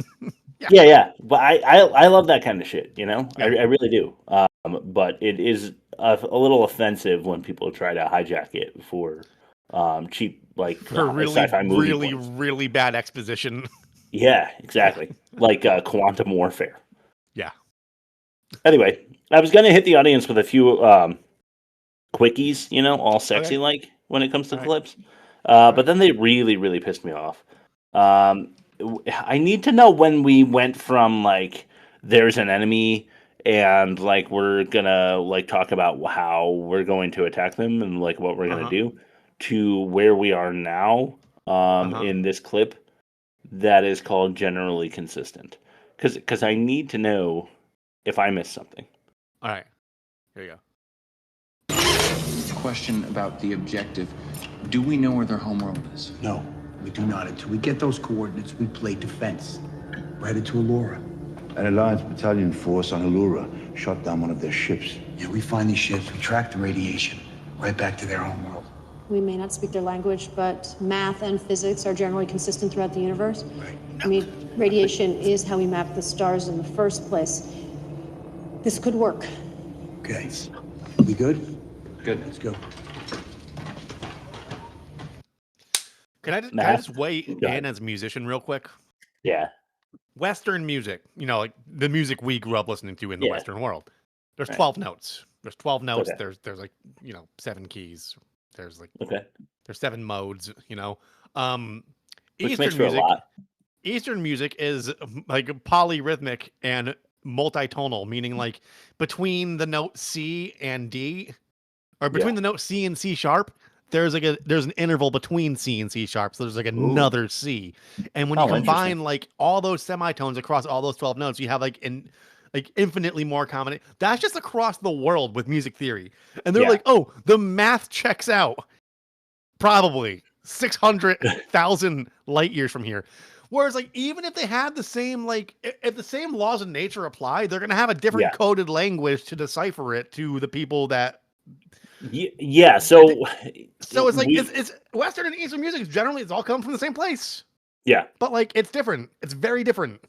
Yeah. But I love that kind of shit, I really do. But it is a little offensive when people try to hijack it for cheap, for sci-fi movie really bad exposition. Yeah, exactly. Quantum warfare. Yeah. Anyway, I was going to hit the audience with a few quickies, all sexy when it comes to clips. But then they really, really pissed me off. I need to know when we went from there's an enemy and like we're gonna like talk about how we're going to attack them and like what we're gonna do, to where we are now in this clip that is called generally consistent. Because I need to know if I missed something. All right, here you go. Question about the objective. Do we know where their homeworld is? No, we do not. Until we get those coordinates, we play defense. We're headed to Allura. An Alliance battalion force on Allura shot down one of their ships. Yeah, we find these ships, we track the radiation right back to their homeworld. We may not speak their language, but math and physics are generally consistent throughout the universe. Right. I mean, radiation is how we map the stars in the first place. This could work. Okay. We good? Good. Let's go. Can I just weigh in as a musician real quick? Yeah. Western music, like the music we grew up listening to in the Western world. There's 12 notes. There's 12 notes. Okay. There's like 7 keys. There's like there's 7 modes. Which makes for a lot. Eastern music is like polyrhythmic and multitonal, meaning like between the note C and D, or between the note C and C sharp, there's an interval between C and C sharp, so there's like another C. And when you combine like all those semitones across all those 12 notes, you have like infinitely more common. That's just across the world with music theory. And they're like, oh, the math checks out. Probably 600,000 light years from here. Whereas, like, even if they had the same, like, if the same laws of nature apply, they're going to have a different coded language to decipher it to the people that. Yeah. So it's like it's Western and Eastern music generally it's all come from the same place. Yeah. But like it's different. It's very different.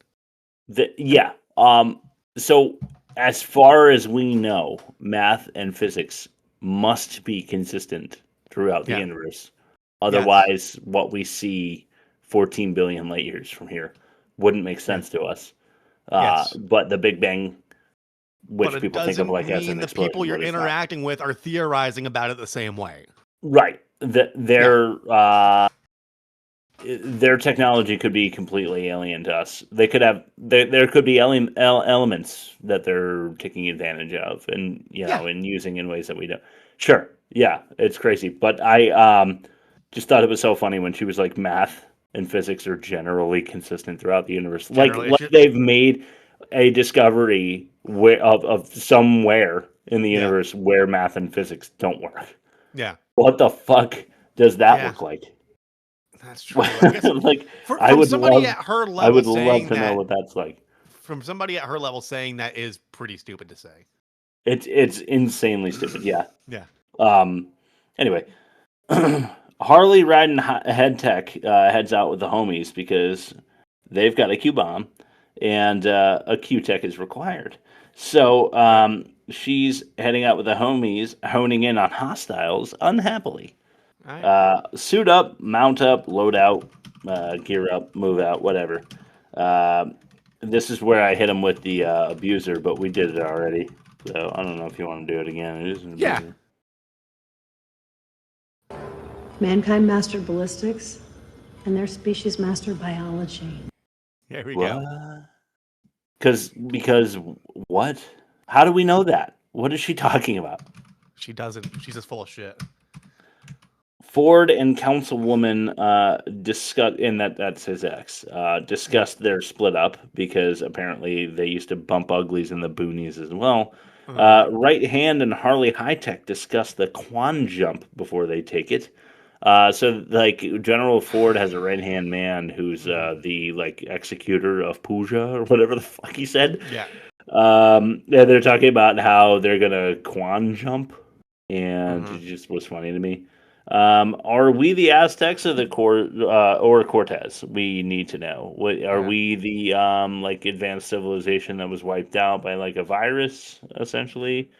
So as far as we know, math and physics must be consistent throughout the universe. Otherwise, what we see 14 billion light years from here wouldn't make sense to us. But the Big Bang, which people think of like as an explosion, the people you're interacting with are theorizing about it the same way. Right. Their technology could be completely alien to us. They could have there could be alien elements that they're taking advantage of and and using in ways that we don't. Sure. Yeah, it's crazy. But I just thought it was so funny when she was like, math and physics are generally consistent throughout the universe. Like they've made a discovery of somewhere in the universe where math and physics don't work. Yeah. What the fuck does that look like? That's true. I would love at her level I would love to know what that's like. From somebody at her level saying that is pretty stupid to say. It's insanely stupid. Yeah. Yeah. Anyway, Harley riding head tech heads out with the homies because they've got a Q bomb and a Q tech is required. So she's heading out with the homies, honing in on hostiles unhappily. Right. Suit up, mount up, load out, gear up, move out, whatever. This is where I hit him with the abuser, but we did it already. So I don't know if you want to do it again. It is an abuser. Mankind mastered ballistics, and their species mastered biology. Here we go. Because what? How do we know that? What is she talking about? She doesn't. She's just full of shit. Ford and Councilwoman discussed, and that's his ex, discussed their split up because apparently they used to bump uglies in the boonies as well. Right Hand and Harley High Tech discuss the Quan jump before they take it. So like General Ford has a right hand man who's the like executor of Puja or whatever the fuck he said. Yeah. They're talking about how they're gonna Quan jump, and it just was funny to me. Are we the Aztecs or the or Cortez? We need to know. What are we the like advanced civilization that was wiped out by like a virus essentially,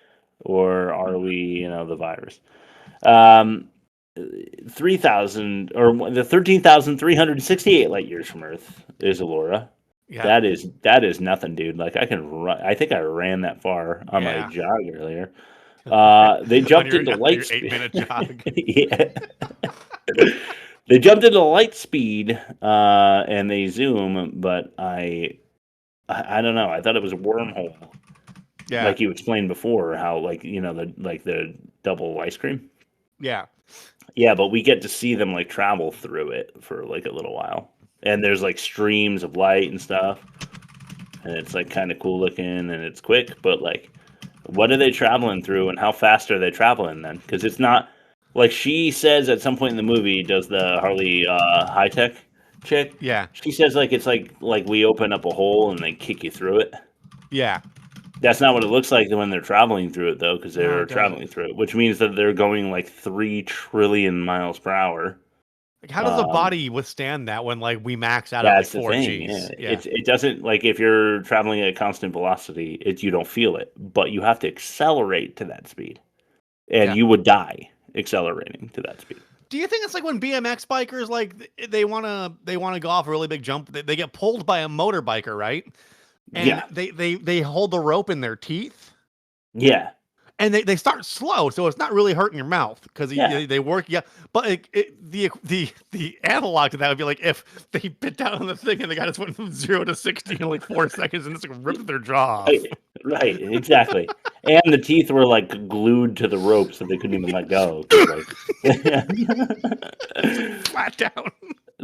or are we the virus? 3,000 or the 13,368 light years from Earth is Allura. Yeah. That is nothing, dude. Like I can run. I think I ran that far on my jog earlier. They jumped into light speed. 8-minute jog. They jumped into light speed and they zoom, but I I don't know. I thought it was a wormhole. Yeah. Like you explained before, how the double ice cream. Yeah. Yeah, but we get to see them like travel through it for like a little while, and there's like streams of light and stuff, and it's like kind of cool looking and it's quick. But like, what are they traveling through, and how fast are they traveling then? Because it's not like she says at some point in the movie. Does the Harley high tech chick? Yeah. She says like it's like we open up a hole and they kick you through it. Yeah. That's not what it looks like when they're traveling through it, though, because No, they're it traveling doesn't. through it, which means that they're going like 3 trillion miles per hour. Like, how does a body withstand that when like we max out That's at like the 4 thing. Gs? Yeah. It doesn't like if you're traveling at constant velocity, you don't feel it, but you have to accelerate to that speed, and you would die accelerating to that speed. Do you think it's like when BMX bikers like they wanna go off a really big jump, they get pulled by a motorbiker, right? And Yeah. they hold the rope in their teeth. Yeah. And they start slow, so it's not really hurting your mouth because they work. Yeah, but the analog to that would be like if they bit down on the thing and the guy just went from 0 to 60 in like 4 seconds and just like ripped their jaw off. Right, exactly. And the teeth were like glued to the rope, so they couldn't even let go. 'Cause, like, flat down.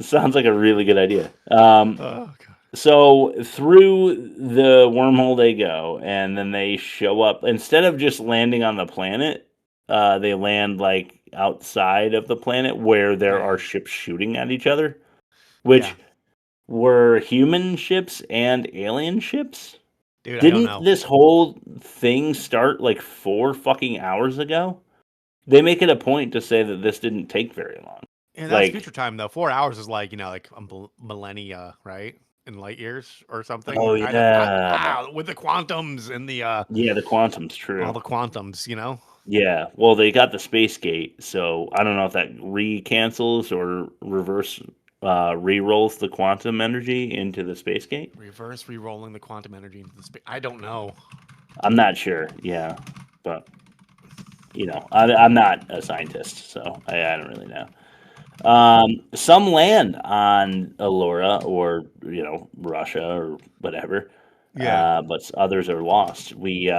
Sounds like a really good idea. Oh god. So through the wormhole they go, and then they show up. Instead of just landing on the planet, they land like outside of the planet where there are ships shooting at each other, which were human ships and alien ships. Dude, Didn't I don't know. this whole thing start like 4 fucking hours ago? They make it a point to say that this didn't take very long. And that's future time though. 4 hours is like like a millennia, right? In light years or something. Oh yeah, with the quantums and the the quantum's true. all the quantums, Yeah, well, they got the space gate, so I don't know if that re-cancels or reverse re-rolls the quantum energy into the space gate. Reverse re-rolling the quantum energy into the space. I don't know. I'm not sure. Yeah, but I'm not a scientist, so I don't really know. Some land on Allura or Russia or whatever. Yeah. But others are lost. We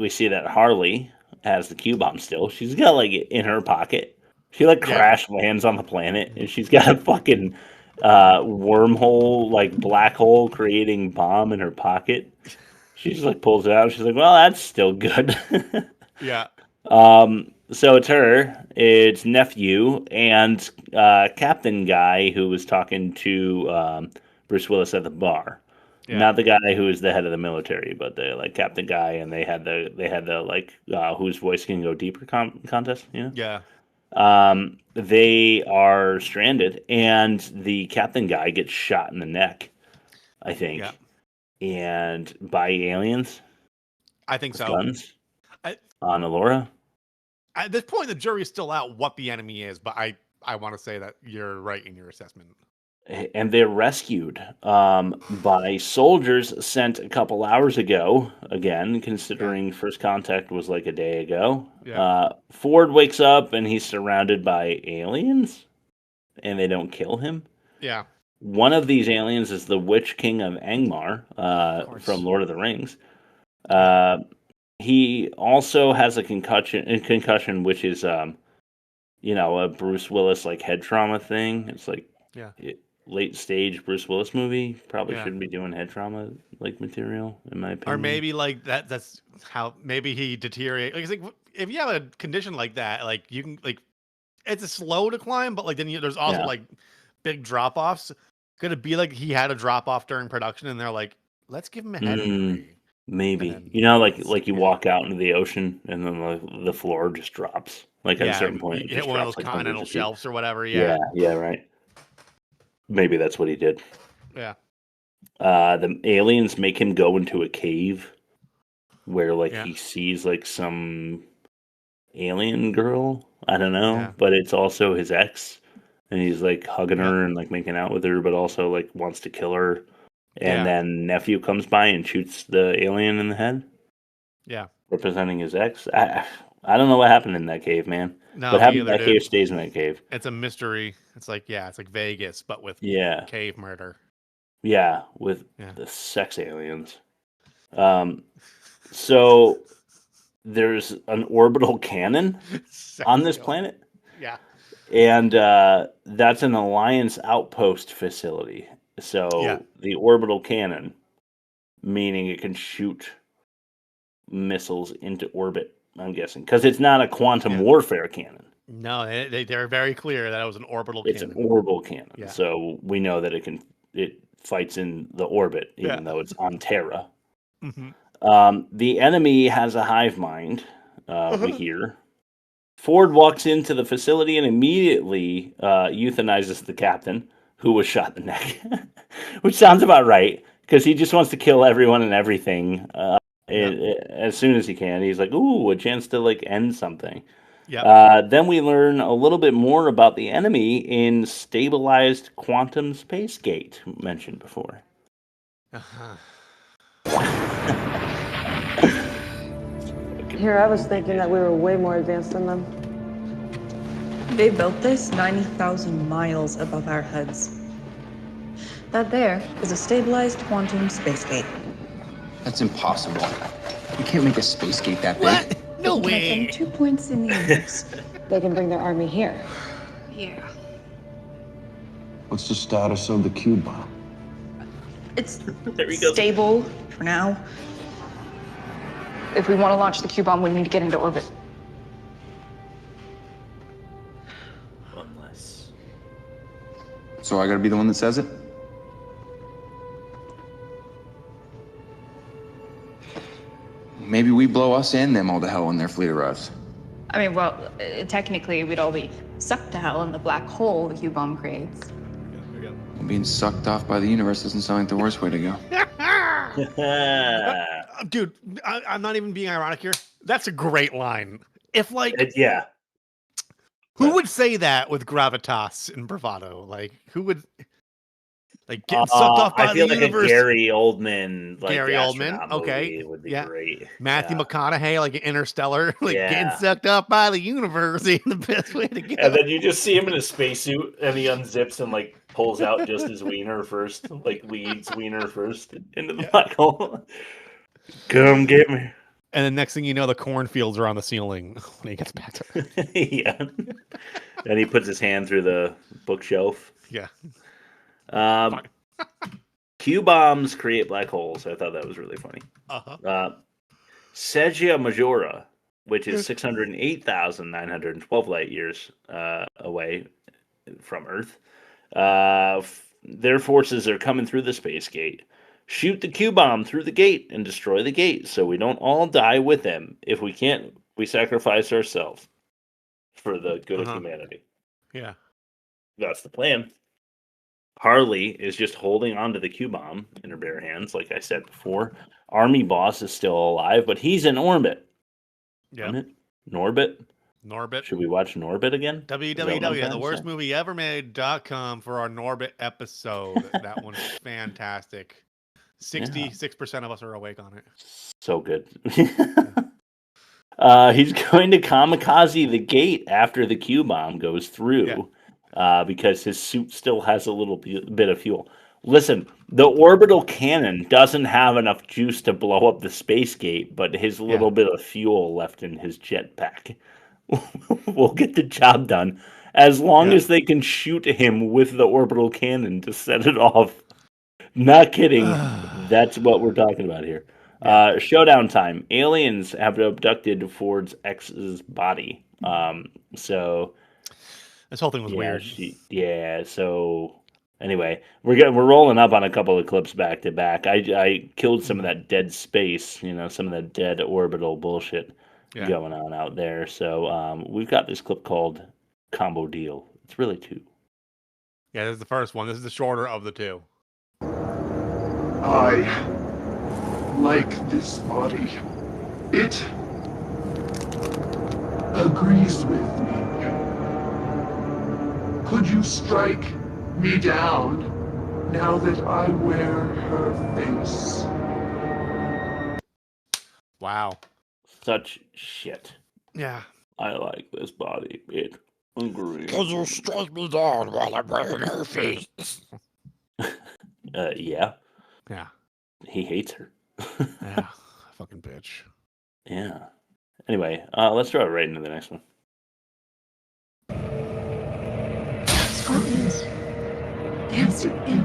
see that Harley has the Q bomb still. She's got like it in her pocket. She like crash lands on the planet, and she's got a fucking wormhole, like black hole creating bomb in her pocket. She just like pulls it out. She's like, "Well, that's still good." Yeah. So it's her, it's nephew, and Captain Guy who was talking to Bruce Willis at the bar. Yeah. Not the guy who was the head of the military, but the like Captain Guy, and they had the like whose voice can go deeper contest. Yeah. They are stranded, and the Captain Guy gets shot in the neck, I think, and by aliens. I think so. Guns on Allura. At this point, the jury's still out what the enemy is, but I want to say that you're right in your assessment. And they're rescued by soldiers sent a couple hours ago. Again, considering first contact was like a day ago. Yeah. Ford wakes up and he's surrounded by aliens, and they don't kill him. Yeah. One of these aliens is the Witch King of Angmar from Lord of the Rings. He also has a concussion, which is a Bruce Willis like head trauma thing. It's like late stage Bruce Willis movie. Probably shouldn't be doing head trauma like material, in my opinion. Or maybe like that's how maybe he deteriorates. Like, it's like if you have a condition like that, like you can like it's a slow decline, but like then there's also like big drop offs. Could it be like he had a drop off during production, and they're like, let's give him a head injury? Maybe then, like you walk out into the ocean and then the floor just drops. Like at a certain point, you hit one of those continental shelves or whatever. Yeah, right. Maybe that's what he did. Yeah. The aliens make him go into a cave where like he sees like some alien girl. I don't know, but it's also his ex, and he's like hugging her and like making out with her, but also like wants to kill her. And then nephew comes by and shoots the alien in the head. Yeah. Representing his ex. I don't know what happened in that cave, man. No, what happened in that cave stays in that cave. It's a mystery. It's like Vegas, but with cave murder. Yeah, with the sex aliens. So there's an orbital cannon on this planet. Yeah. And that's an Alliance outpost facility. So the orbital cannon, meaning it can shoot missiles into orbit, I'm guessing. Because it's not a quantum warfare cannon. No, they're very clear that it was an orbital cannon. It's an orbital cannon. Yeah. So we know that it fights in the orbit, even though it's on Terra. Mm-hmm. The enemy has a hive mind, we hear. Ford walks into the facility and immediately euthanizes the captain, who was shot in the neck. Which sounds about right, because he just wants to kill everyone and everything as soon as he can. He's like, ooh, a chance to like end something. Then we learn a little bit more about the enemy in stabilized quantum space gate mentioned before. Here, I was thinking that we were way more advanced than them. They built this 90,000 miles above our heads. That there is a stabilized quantum space gate. That's impossible. You can't make a space gate that big. No They way. can make 2 points in the universe. They can bring their army here. Yeah. What's the status of the Q bomb? It's There he goes. stable for now. If we want to launch the Q-bomb, we need to get into orbit. Unless. So I gotta be the one that says it? Maybe we blow us and them all to hell when their fleet arrives. I mean, well, technically, we'd all be sucked to hell in the black hole the Q-bomb creates. Well, being sucked off by the universe doesn't sound like the worst way to go. Dude, I'm not even being ironic here. That's a great line. If like, who would say that with gravitas and bravado? Like, who would like getting sucked off by I feel the like universe? a Gary Oldman, like Gary Oldman, astronaut okay, movie would be yeah. great. Matthew McConaughey, like an Interstellar, like Yeah. getting sucked up by the universe ain't the best way to go. And then you just see him in a spacesuit, and he unzips and like pulls out just his wiener first, like leads wiener first into the black hole. Come get me. And then next thing you know, the cornfields are on the ceiling when he gets back to Earth. Yeah. And he puts his hand through the bookshelf. Yeah. Q bombs create black holes. I thought that was really funny. Segia Majora, which is 608,912 light years away from Earth. Their forces are coming through the space gate. Shoot the Q-bomb through the gate and destroy the gate so we don't all die with them. If we can't, we sacrifice ourselves for the good of humanity. Yeah. That's the plan. Harley is just holding onto the Q-bomb in her bare hands, like I said before. Army boss is still alive, but he's in orbit. Yeah. Norbit? Norbit. Should we watch Norbit again? www.theworstmovieevermade.com for our Norbit episode. That one's fantastic. 66% of us are awake on it. So good. He's going to kamikaze the gate after the Q-bomb goes through because his suit still has a little bit of fuel. Listen, the orbital cannon doesn't have enough juice to blow up the space gate, but his little bit of fuel left in his jetpack will get the job done as long as they can shoot him with the orbital cannon to set it off. Not kidding. That's what we're talking about here. Showdown time. Aliens have abducted Ford's ex's body. So this whole thing was weird. So anyway, we're rolling up on a couple of clips back to back. I killed some of that dead space, some of that dead orbital bullshit going on out there. So we've got this clip called Combo Deal. It's really two. Yeah, this is the first one. This is the shorter of the two. I like this body. It agrees with me. Could you strike me down now that I wear her face? Wow. Such shit. Yeah. I like this body. It agrees. Could you strike me down while I'm wearing her face? Yeah. Yeah. He hates her. Yeah. Fucking bitch. Yeah. Anyway, let's throw it right into the next one. Scorpions dancing in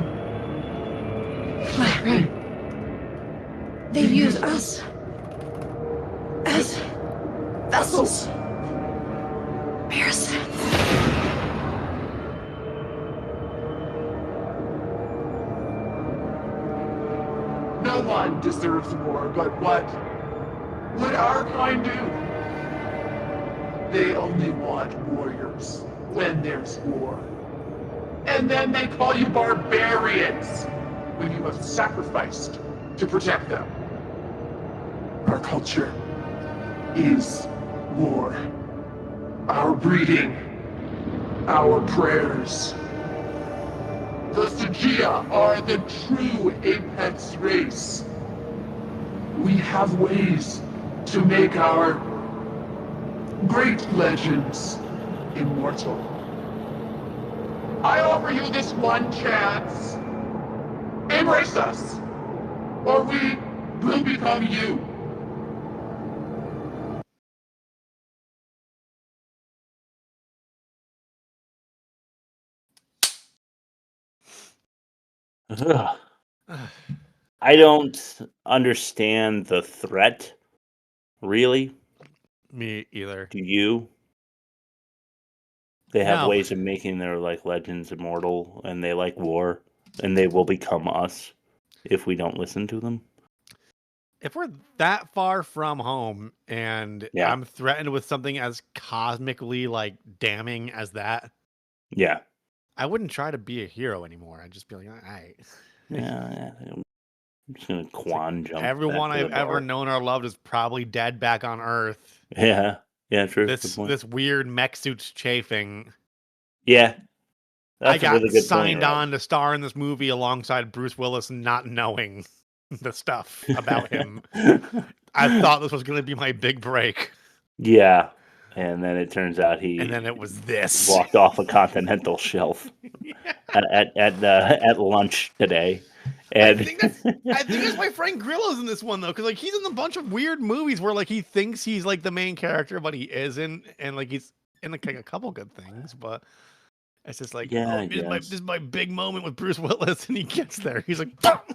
black rain. They use us as vessels. Parasites. No one deserves war, but what would our kind do? They only want warriors when there's war. And then they call you barbarians when you have sacrificed to protect them. Our culture is war. Our breeding, our prayers. The Sagia are the true apex race. We have ways to make our great legends immortal. I offer you this one chance. Embrace us, or we will become you. Ugh. I don't understand the threat, really. Me either. Do you? They have No. ways of making their like legends immortal, and they like war, and they will become us if we don't listen to them. If we're that far from home and Yeah. I'm threatened with something as cosmically like damning as that, Yeah. I wouldn't try to be a hero anymore. I'd just be like, all right. Yeah. I'm just gonna Quan jump. Everyone back to I've the ever bar. known or loved is probably dead back on Earth. Yeah. Yeah. True. Good This point. weird mech suit's chafing. Yeah. I That's a got really good signed point, Rob. on to star in this movie alongside Bruce Willis, not knowing the stuff about him. I thought this was going to be my big break. Yeah. And then it turns out And then it was this. walked off a continental shelf at lunch today. And I think that's why Frank Grillo's in this one though, because like he's in a bunch of weird movies where like he thinks he's like the main character, but he isn't, and like he's in like a couple good things, but it's just like, Yeah, oh, I this is my big moment with Bruce Willis, and he gets there, he's like, fuck.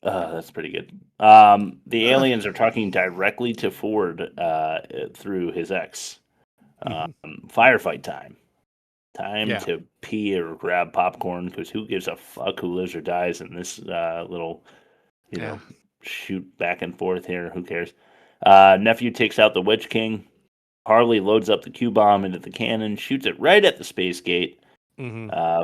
That's pretty good. The aliens are talking directly to Ford through his ex. Firefight time. Yeah. To pee or grab popcorn, because who gives a fuck who lives or dies in this little, shoot back and forth here. Who cares? Nephew takes out the Witch King. Harley loads up the Q-bomb into the cannon, shoots it right at the space gate.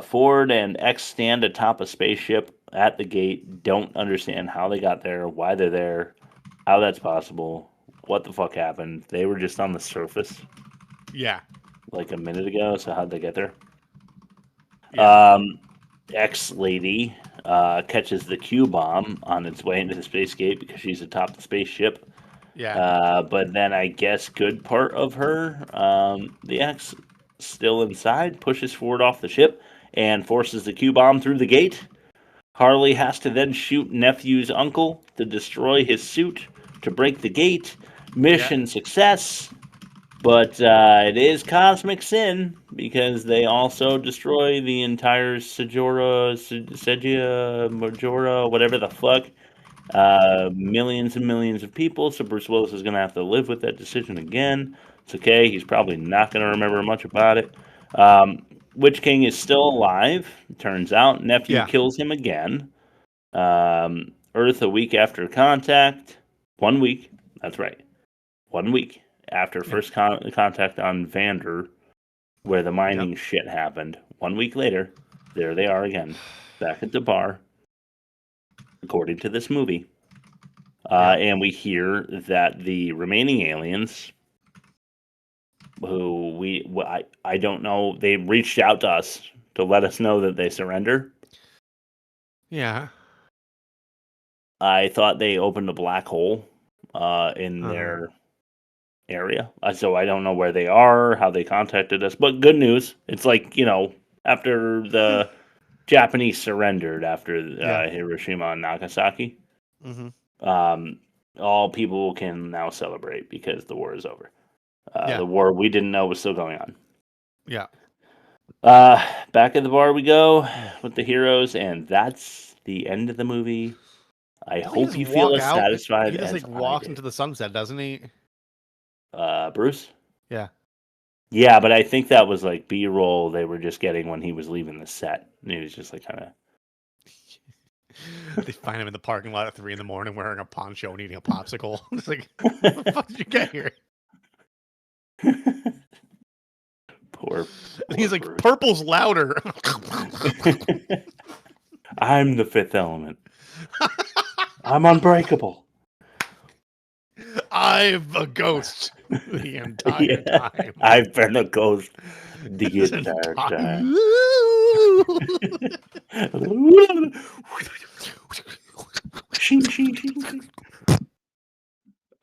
Ford and X stand atop a spaceship at the gate, don't understand how they got there, why they're there, how that's possible, what the fuck happened. They were just on the surface. Yeah. Like a minute ago, so how'd they get there? Yeah. X lady catches the Q-bomb on its way into the space gate because she's atop the spaceship. Yeah. But then I guess good part of her, the X, still inside, pushes Ford off the ship and forces the Q-bomb through the gate. Harley has to then shoot Nephew's uncle to destroy his suit to break the gate. Mission success. But it is cosmic sin because they also destroy the entire Segia, Majora, whatever the fuck. Millions and millions of people. So Bruce Willis is going to have to live with that decision again. It's okay. He's probably not going to remember much about it. Witch King is still alive. Turns out Nephew kills him again. Earth a week after contact. 1 week. That's right. 1 week after first contact on Vander, where the mining shit happened. 1 week later, there they are again, back at the bar, according to this movie. And we hear that the remaining aliens, who I don't know, they reached out to us to let us know that they surrender. Yeah. I thought they opened a black hole in area. So I don't know where they are, how they contacted us. But good news. It's like, after the Japanese surrendered after Hiroshima and Nagasaki, all people can now celebrate because the war is over. The war we didn't know was still going on. Yeah. Back at the bar we go with the heroes, and that's the end of the movie. I hope you feel as satisfied He just as walks into the sunset, doesn't he? Bruce? Yeah. Yeah, but I think that was like B-roll they were just getting when he was leaving the set. And he was just like kind of... They find him in the parking lot at 3 a.m. wearing a poncho and eating a popsicle. It's like, what the fuck did you get here? Poor he's like, Bruce. purple's louder. I'm the fifth element. I'm unbreakable. I'm a ghost the entire time. I've been a ghost the entire time.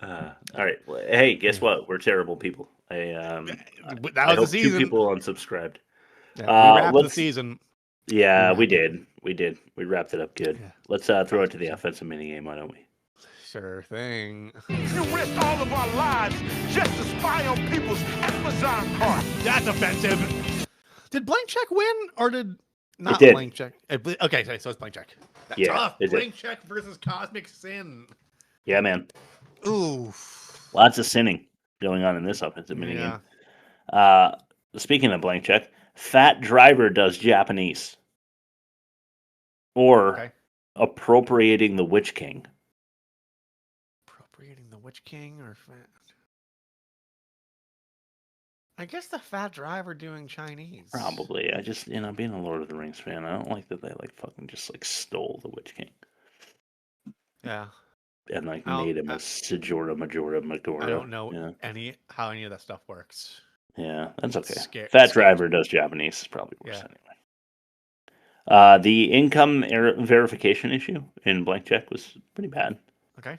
All right. Hey, guess what? We're terrible people. That was I hope the season. 2 people unsubscribed. Yeah, we wrapped the season. Yeah, we did. We wrapped it up good. Yeah. Let's throw it to the offensive minigame, why don't we? Sure thing. You risked all of our lives just to spy on people's Amazon cart. That's offensive. Did Blank Check win or did not did. Blank Check? Okay, so it's Blank Check. That's yeah, tough. Blank Check versus Cosmic Sin. Yeah, man. Ooh. Lots of sinning going on in this offensive minigame. Yeah. Speaking of Blank Check, Fat Driver does Japanese. Or appropriating the Witch King. Appropriating the Witch King or fat? I guess the Fat Driver doing Chinese. Probably. I just, being a Lord of the Rings fan, I don't like that they fucking just stole the Witch King. Yeah. And made him a Sejora Majora Magora. I don't know how any of that stuff works. Yeah, that's okay. Fat Driver does Japanese. It's probably worse anyway. The income verification issue in Blank Check was pretty bad. Okay.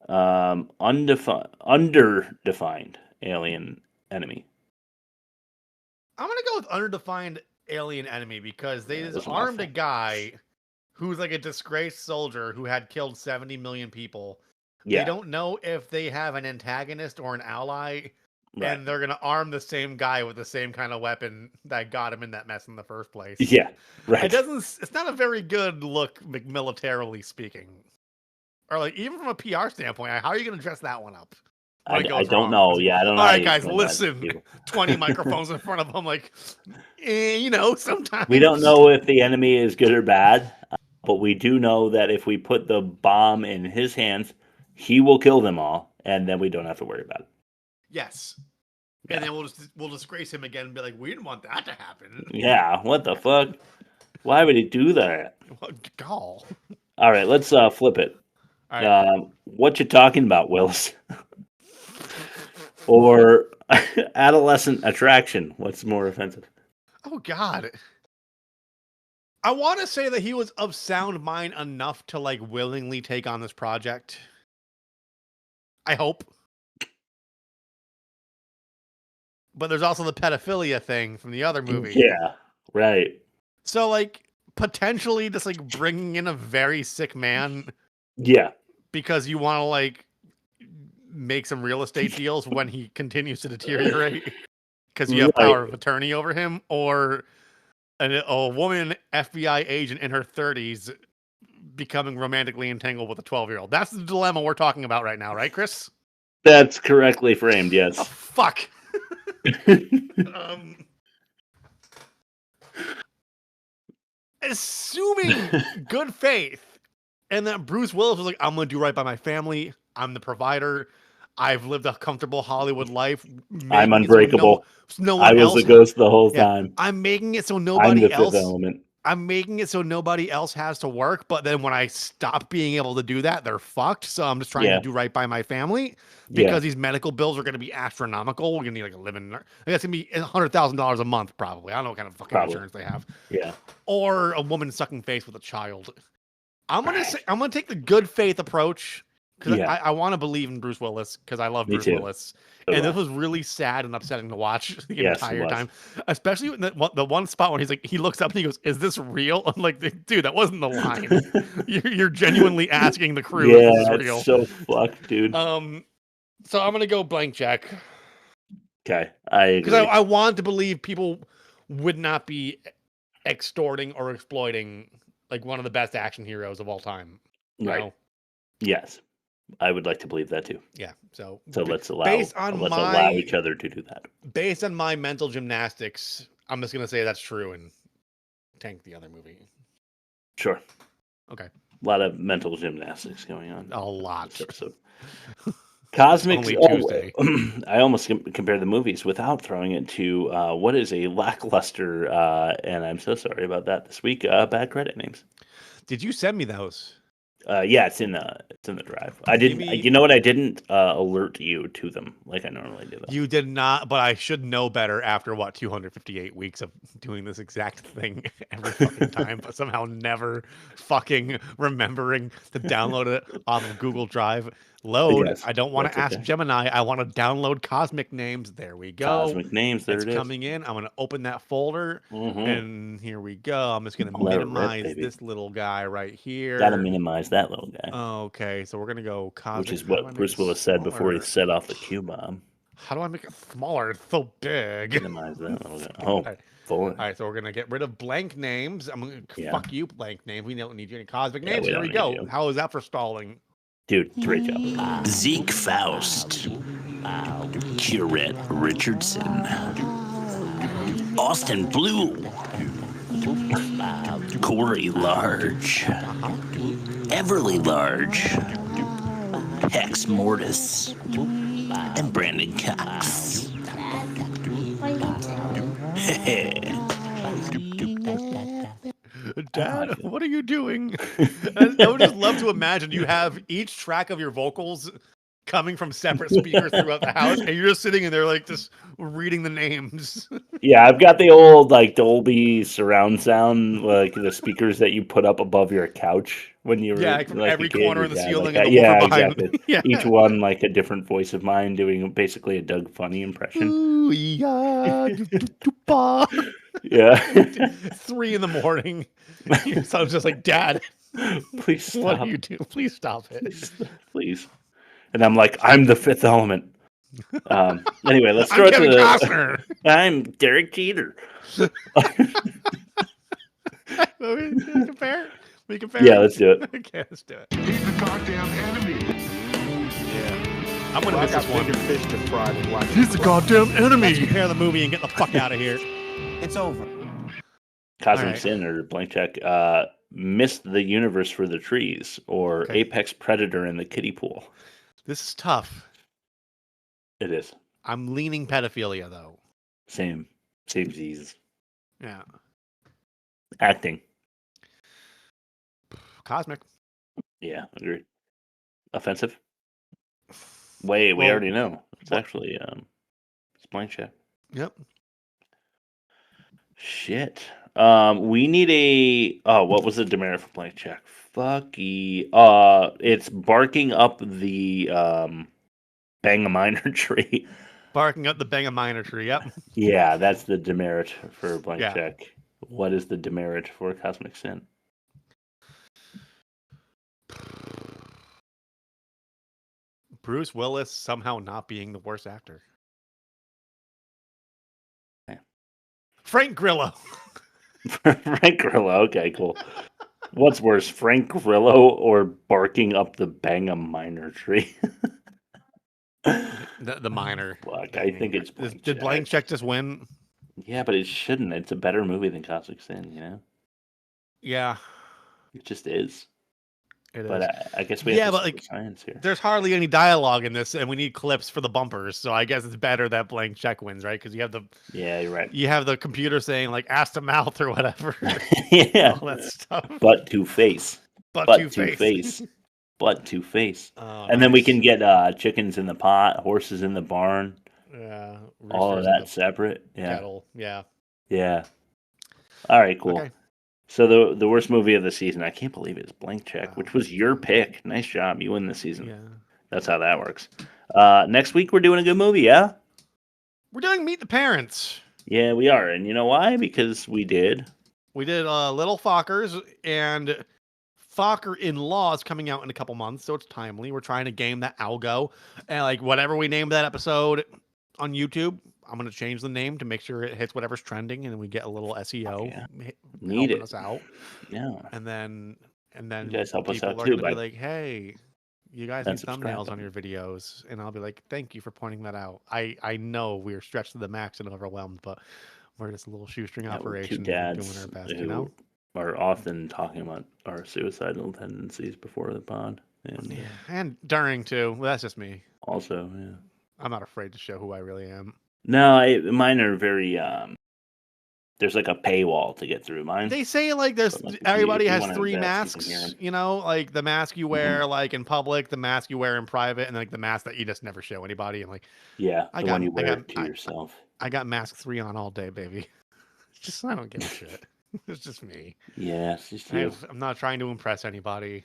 Underdefined alien enemy. I'm going to go with underdefined alien enemy because they just armed a guy who's like a disgraced soldier who had killed 70 million people. Yeah. They don't know if they have an antagonist or an ally. Right. And they're going to arm the same guy with the same kind of weapon that got him in that mess in the first place. Yeah, right. It's not a very good look, militarily speaking. Or even from a PR standpoint, how are you going to dress that one up? I don't know. Yeah, I don't know. All right, guys, listen. 20 microphones in front of them. Sometimes. We don't know if the enemy is good or bad, but we do know that if we put the bomb in his hands, he will kill them all, and then we don't have to worry about it. Yes. And then we'll disgrace him again and be like, we didn't want that to happen. Yeah, what the fuck? Why would he do that? All right, let's flip it. All right. What you talking about, Willis? Or adolescent attraction? What's more offensive? Oh, God. I want to say that he was of sound mind enough to willingly take on this project. I hope. But there's also the pedophilia thing from the other movie. Yeah, right. So, potentially just, bringing in a very sick man. Yeah. Because you want to, make some real estate deals when he continues to deteriorate. Because you have power of attorney over him. Or a woman FBI agent in her 30s becoming romantically entangled with a 12-year-old. That's the dilemma we're talking about right now, right, Chris? That's correctly framed, yes. Oh, fuck. Assuming good faith and that Bruce Willis was like, I'm going to do right by my family. I'm the provider. I've lived a comfortable Hollywood life. I'm unbreakable. I was the ghost the whole time. I'm making it so nobody else. Element. I'm making it so nobody else has to work. But then when I stop being able to do that, they're fucked. So I'm just trying to do right by my family because these medical bills are going to be astronomical. We're going to need a living. That's going to be $100,000 a month, probably. I don't know what kind of fucking insurance they have. Yeah. Or a woman sucking face with a child. I'm going to take the good faith approach because I want to believe in Bruce Willis because I love Bruce Willis. And this was really sad and upsetting to watch the entire time, especially the one spot when he looks up and he goes, "Is this real?" I'm like, dude, that wasn't the line. you're genuinely asking the crew if this is real. So fucked, dude. So I'm gonna go blank check. Okay, I agree. Because I want to believe people would not be extorting or exploiting like one of the best action heroes of all time. Right. Know? Yes. I would like to believe that too. Yeah. So let's allow each other to do that. Based on my mental gymnastics, I'm just gonna say that's true and tank the other movie. Sure. Okay. A lot of mental gymnastics going on. A lot. This episode. Cosmic Tuesday. I almost compare the movies without throwing it to what is a lackluster, and I'm so sorry about that this week. Bad credit names. Did you send me those? Yeah, it's in the drive. I didn't. You know what? I didn't alert you to them like I normally do. You did not, but I should know better after 258 weeks of doing this exact thing every fucking time, but somehow never fucking remembering to download it off of Google Drive. Load. I don't want to ask Gemini. I want to download Cosmic Names. There we go. Cosmic Names. There it is. It's coming in. I'm going to open that folder, and here we go. I'm just going to minimize this little guy right here. Gotta minimize that little guy. Okay, so we're going to go Cosmic. Which is what Bruce Willis said before he set off the Q bomb. How do I make it smaller? It's so big. Minimize that little guy. Oh, all right, so we're going to get rid of blank names. I'm going to fuck you, blank name. We don't need any Cosmic Names. Here we go. How is that for stalling? Dude, great job. Zeke Faust, Curette Richardson, Austin Blue, Corey Large, Everly Large, Hex Mortis, and Brandon Cox. Dad, what are you doing? I would just love to imagine you have each track of your vocals coming from separate speakers throughout the house, and you're just sitting in there like just reading the names. Yeah, I've got the old like Dolby surround sound, like the speakers that you put up above your couch when you were from like every corner in the ceiling. Like and the exactly. Yeah. Each one like a different voice of mine doing basically a Doug Funny impression. Ooh, yeah. Yeah. 3 a.m. So I was just like, Dad, please stop. What do you do? Please stop it. Please. And I'm like, I'm the Fifth Element. Anyway, let's throw it to Costner. I'm Derek Jeter. We compare. Yeah, let's do it. Okay, let's do it. He's the goddamn enemy. Yeah. I'm gonna miss this one. Fish to fry to watch. He's the goddamn enemy. Let's compare the movie and get the fuck out of here. It's over. Cosmic Sin or blank check. Missed the universe for the trees or apex predator in the kiddie pool. This is tough. It is. I'm leaning pedophilia though. Same disease. Yeah. Acting. Cosmic. Yeah, agreed. Offensive. We already know. It's actually it's blank check. Yep. Shit. We need what was the demerit for blank check? Fucky. It's barking up the Bang-a-Minor tree. Barking up the Bang-a-Minor tree, yep. Yeah, that's the demerit for blank check. What is the demerit for Cosmic Sin? Bruce Willis somehow not being the worst actor. Okay. Frank Grillo. Frank Grillo. Okay, cool. What's worse, Frank Grillo or barking up the Bang-a-Minor tree? the minor. Fuck, I think it's blank Did blank check just win? Yeah, but it shouldn't. It's a better movie than Cosmic Sin, you know? Yeah. It just is. It but is. I guess we have but science here. There's hardly any dialogue in this, and we need clips for the bumpers. So I guess it's better that blank check wins, right? Because you have you're right. You have the computer saying like ass to mouth or whatever. Yeah, all that stuff. Butt to face. Butt to face. Butt to face. Oh, and then we can get chickens in the pot, horses in the barn. Yeah. All of that separate. Yeah. Kettle. Yeah. Yeah. All right. Cool. Okay. So the worst movie of the season, I can't believe it, is Blank Check, which was your pick. Nice job. You win this season. Yeah. That's how that works. Next week, we're doing a good movie, yeah? We're doing Meet the Parents. Yeah, we are. And you know why? Because we did. We did Little Fockers, and Focker in Law is coming out in a couple months, so it's timely. We're trying to game that algo. And like whatever we name that episode on YouTube, I'm going to change the name to make sure it hits whatever's trending, and we get a little SEO helping us out. Yeah. And then you guys help us people out are too. gonna be like, hey, you guys need subscribe thumbnails on your videos. And I'll be like, thank you for pointing that out. I know we're stretched to the max and overwhelmed, but we're just a little shoestring operation Two dads doing our best, who you know? are often talking about our suicidal tendencies before the pod. And during too. Well, that's just me. Also, yeah. I'm not afraid to show who I really am. No, mine are very there's like a paywall to get through mine. They say like there's everybody has three masks, you know, like the mask you wear like in public, the mask you wear in private, and like the mask that you just never show anybody. And like, one you wear to yourself. I got mask 3 on all day, baby. Just I don't give a shit. It's just me. Yeah, it's just you. I'm not trying to impress anybody.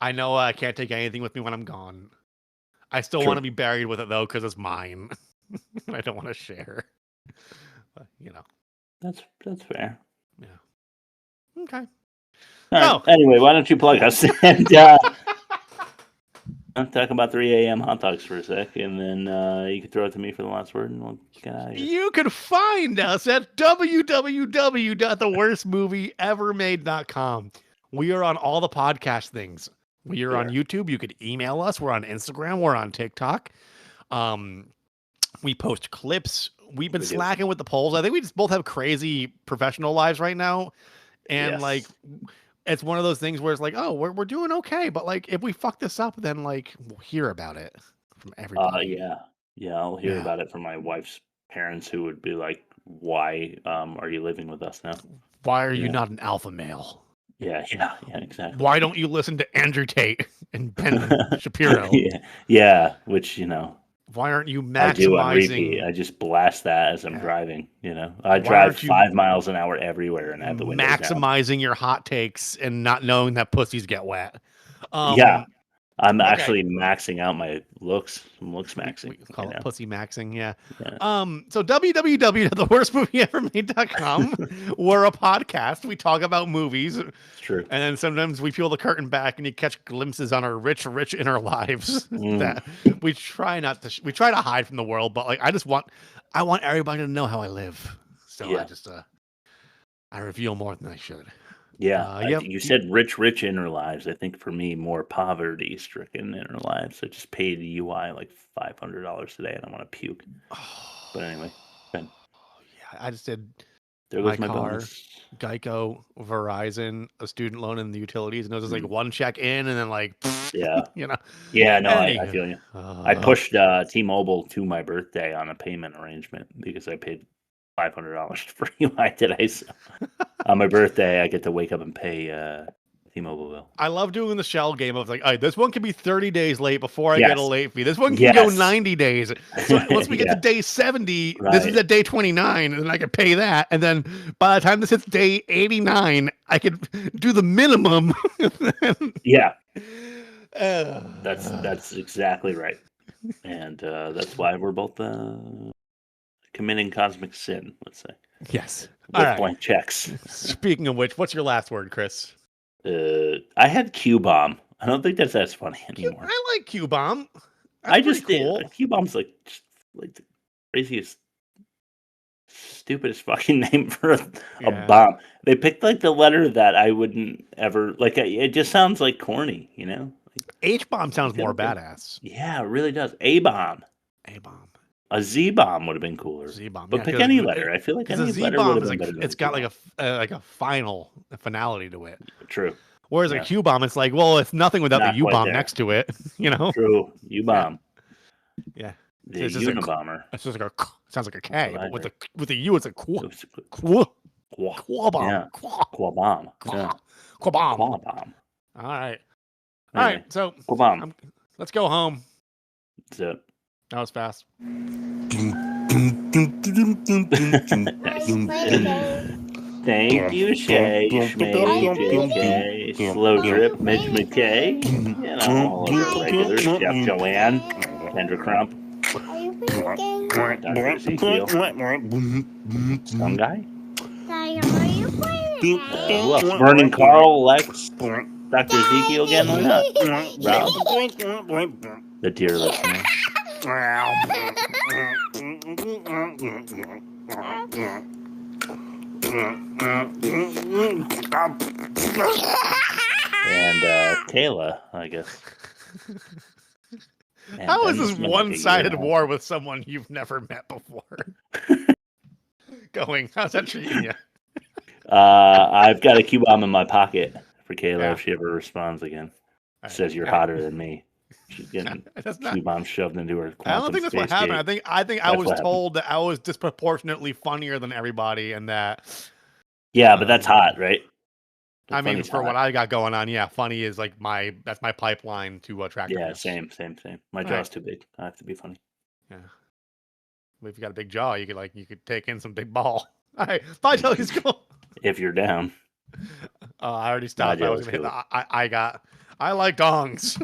I know I can't take anything with me when I'm gone. I still want to be buried with it though, because it's mine. I don't want to share. But, you know. That's fair. Yeah. Okay. All right. Anyway, why don't you plug us and I'll talk about 3 a.m. hot dogs for a sec, and then you can throw it to me for the last word, and we'll get out of here. You can find us at www.theworstmovieevermade.com. We are on all the podcast things. We are on YouTube. You could email us. We're on Instagram. We're on TikTok. We post clips. We've been slacking with the polls. I think we just both have crazy professional lives right now. And like, it's one of those things where it's like, oh, we're doing okay. But like, if we fuck this up, then like, we'll hear about it from everybody. Yeah, I'll hear about it from my wife's parents, who would be like, why are you living with us now? Why are you not an alpha male? Yeah, exactly. Why don't you listen to Andrew Tate and Ben Shapiro? Yeah, which, you know. Why aren't you maximizing? I do on repeat. I just blast that as I'm driving, you know. I drive 5 miles an hour everywhere and have the windows down. Maximizing your hot takes and not knowing that pussies get wet. I'm actually maxing out my looks. I'm looks maxing. We call it pussy maxing, yeah. So www.theworstmovieevermade.com. We're a podcast. We talk about movies. It's true. And then sometimes we peel the curtain back and you catch glimpses on our rich inner lives that we try we try to hide from the world, but like I want everybody to know how I live. So I reveal more than I should. Yeah, you said rich inner lives. I think for me, more poverty-stricken inner lives. I just paid the UI like $500 today, and I want to puke. But anyway, Ben. Yeah, I just did there my goes my car, bonus. Geico, Verizon, a student loan, and the utilities, and it was just like one check in, and then like, you know. Yeah, no, I feel you. I pushed T-Mobile to my birthday on a payment arrangement because I paid $500 for UI today. So on my birthday, I get to wake up and pay T-Mobile bill. I love doing the shell game of like, all right, this one can be 30 days late before I get a late fee. This one can go 90 days. So once we get to day 70, this is at day 29, and then I can pay that. And then by the time this hits day 89, I could do the minimum. That's exactly right. And that's why we're both committing cosmic sin, let's say. Yes. With blank checks. Speaking of which, what's your last word, Chris? I had Q-bomb. I don't think that's as funny anymore. I like Q-bomb. I just did. Q-bomb's like the craziest, stupidest fucking name for a bomb. They picked like the letter that I wouldn't ever like. It just sounds like corny, you know. H-bomb sounds more badass. Yeah, it really does. A-bomb. A Z-bomb would have been cooler. Z-bomb, but pick any letter. I feel like any letter would have been better. It's got like a finality to it. True. Whereas a Q-bomb, it's like, well, it's nothing without the U-bomb next to it. You know. True. U-bomb. Yeah. The Unabomber. It's just like sounds like a K, but with a U, it's a Qu. Quabomb. Yeah. Quabomb. Quabomb. All right. All right. So let's go home. That's it. That was fast. Thank you, Shay, Schmay, JK, Slow Drip, Mitch McKay, you know, all of our regulars, Jeff Joanne, Kendra Crump, Dr. Ezekiel, Some Guy, who else? Vernon Carl, Lex, Dr. Ezekiel again, why not? Rob, the dear listener. And Kayla, I guess. And How is then this Smith, one-sided war with someone you've never met before? Going, how's that treating you? I've got a Q-bomb in my pocket for Kayla Yeah. if she ever responds again. Right. Says you're hotter than me. She's getting Q-bomb shoved into her quantum I don't think that's what space happened. gate. I think I That's was what happened. told that I was disproportionately funnier than everybody, and that. Yeah, but that's hot, right? I mean, Funny's for hot. what I got going on, yeah, funny is like that's my pipeline to Yeah, attractiveness. same. My Right. jaw's too big. I have to be funny. Yeah. Well, if you got a big jaw, you could take in some big ball. All right, bye, Jelly's cool. If you're down. I already stopped. Bye, I was Jelly's gonna hit I like dongs.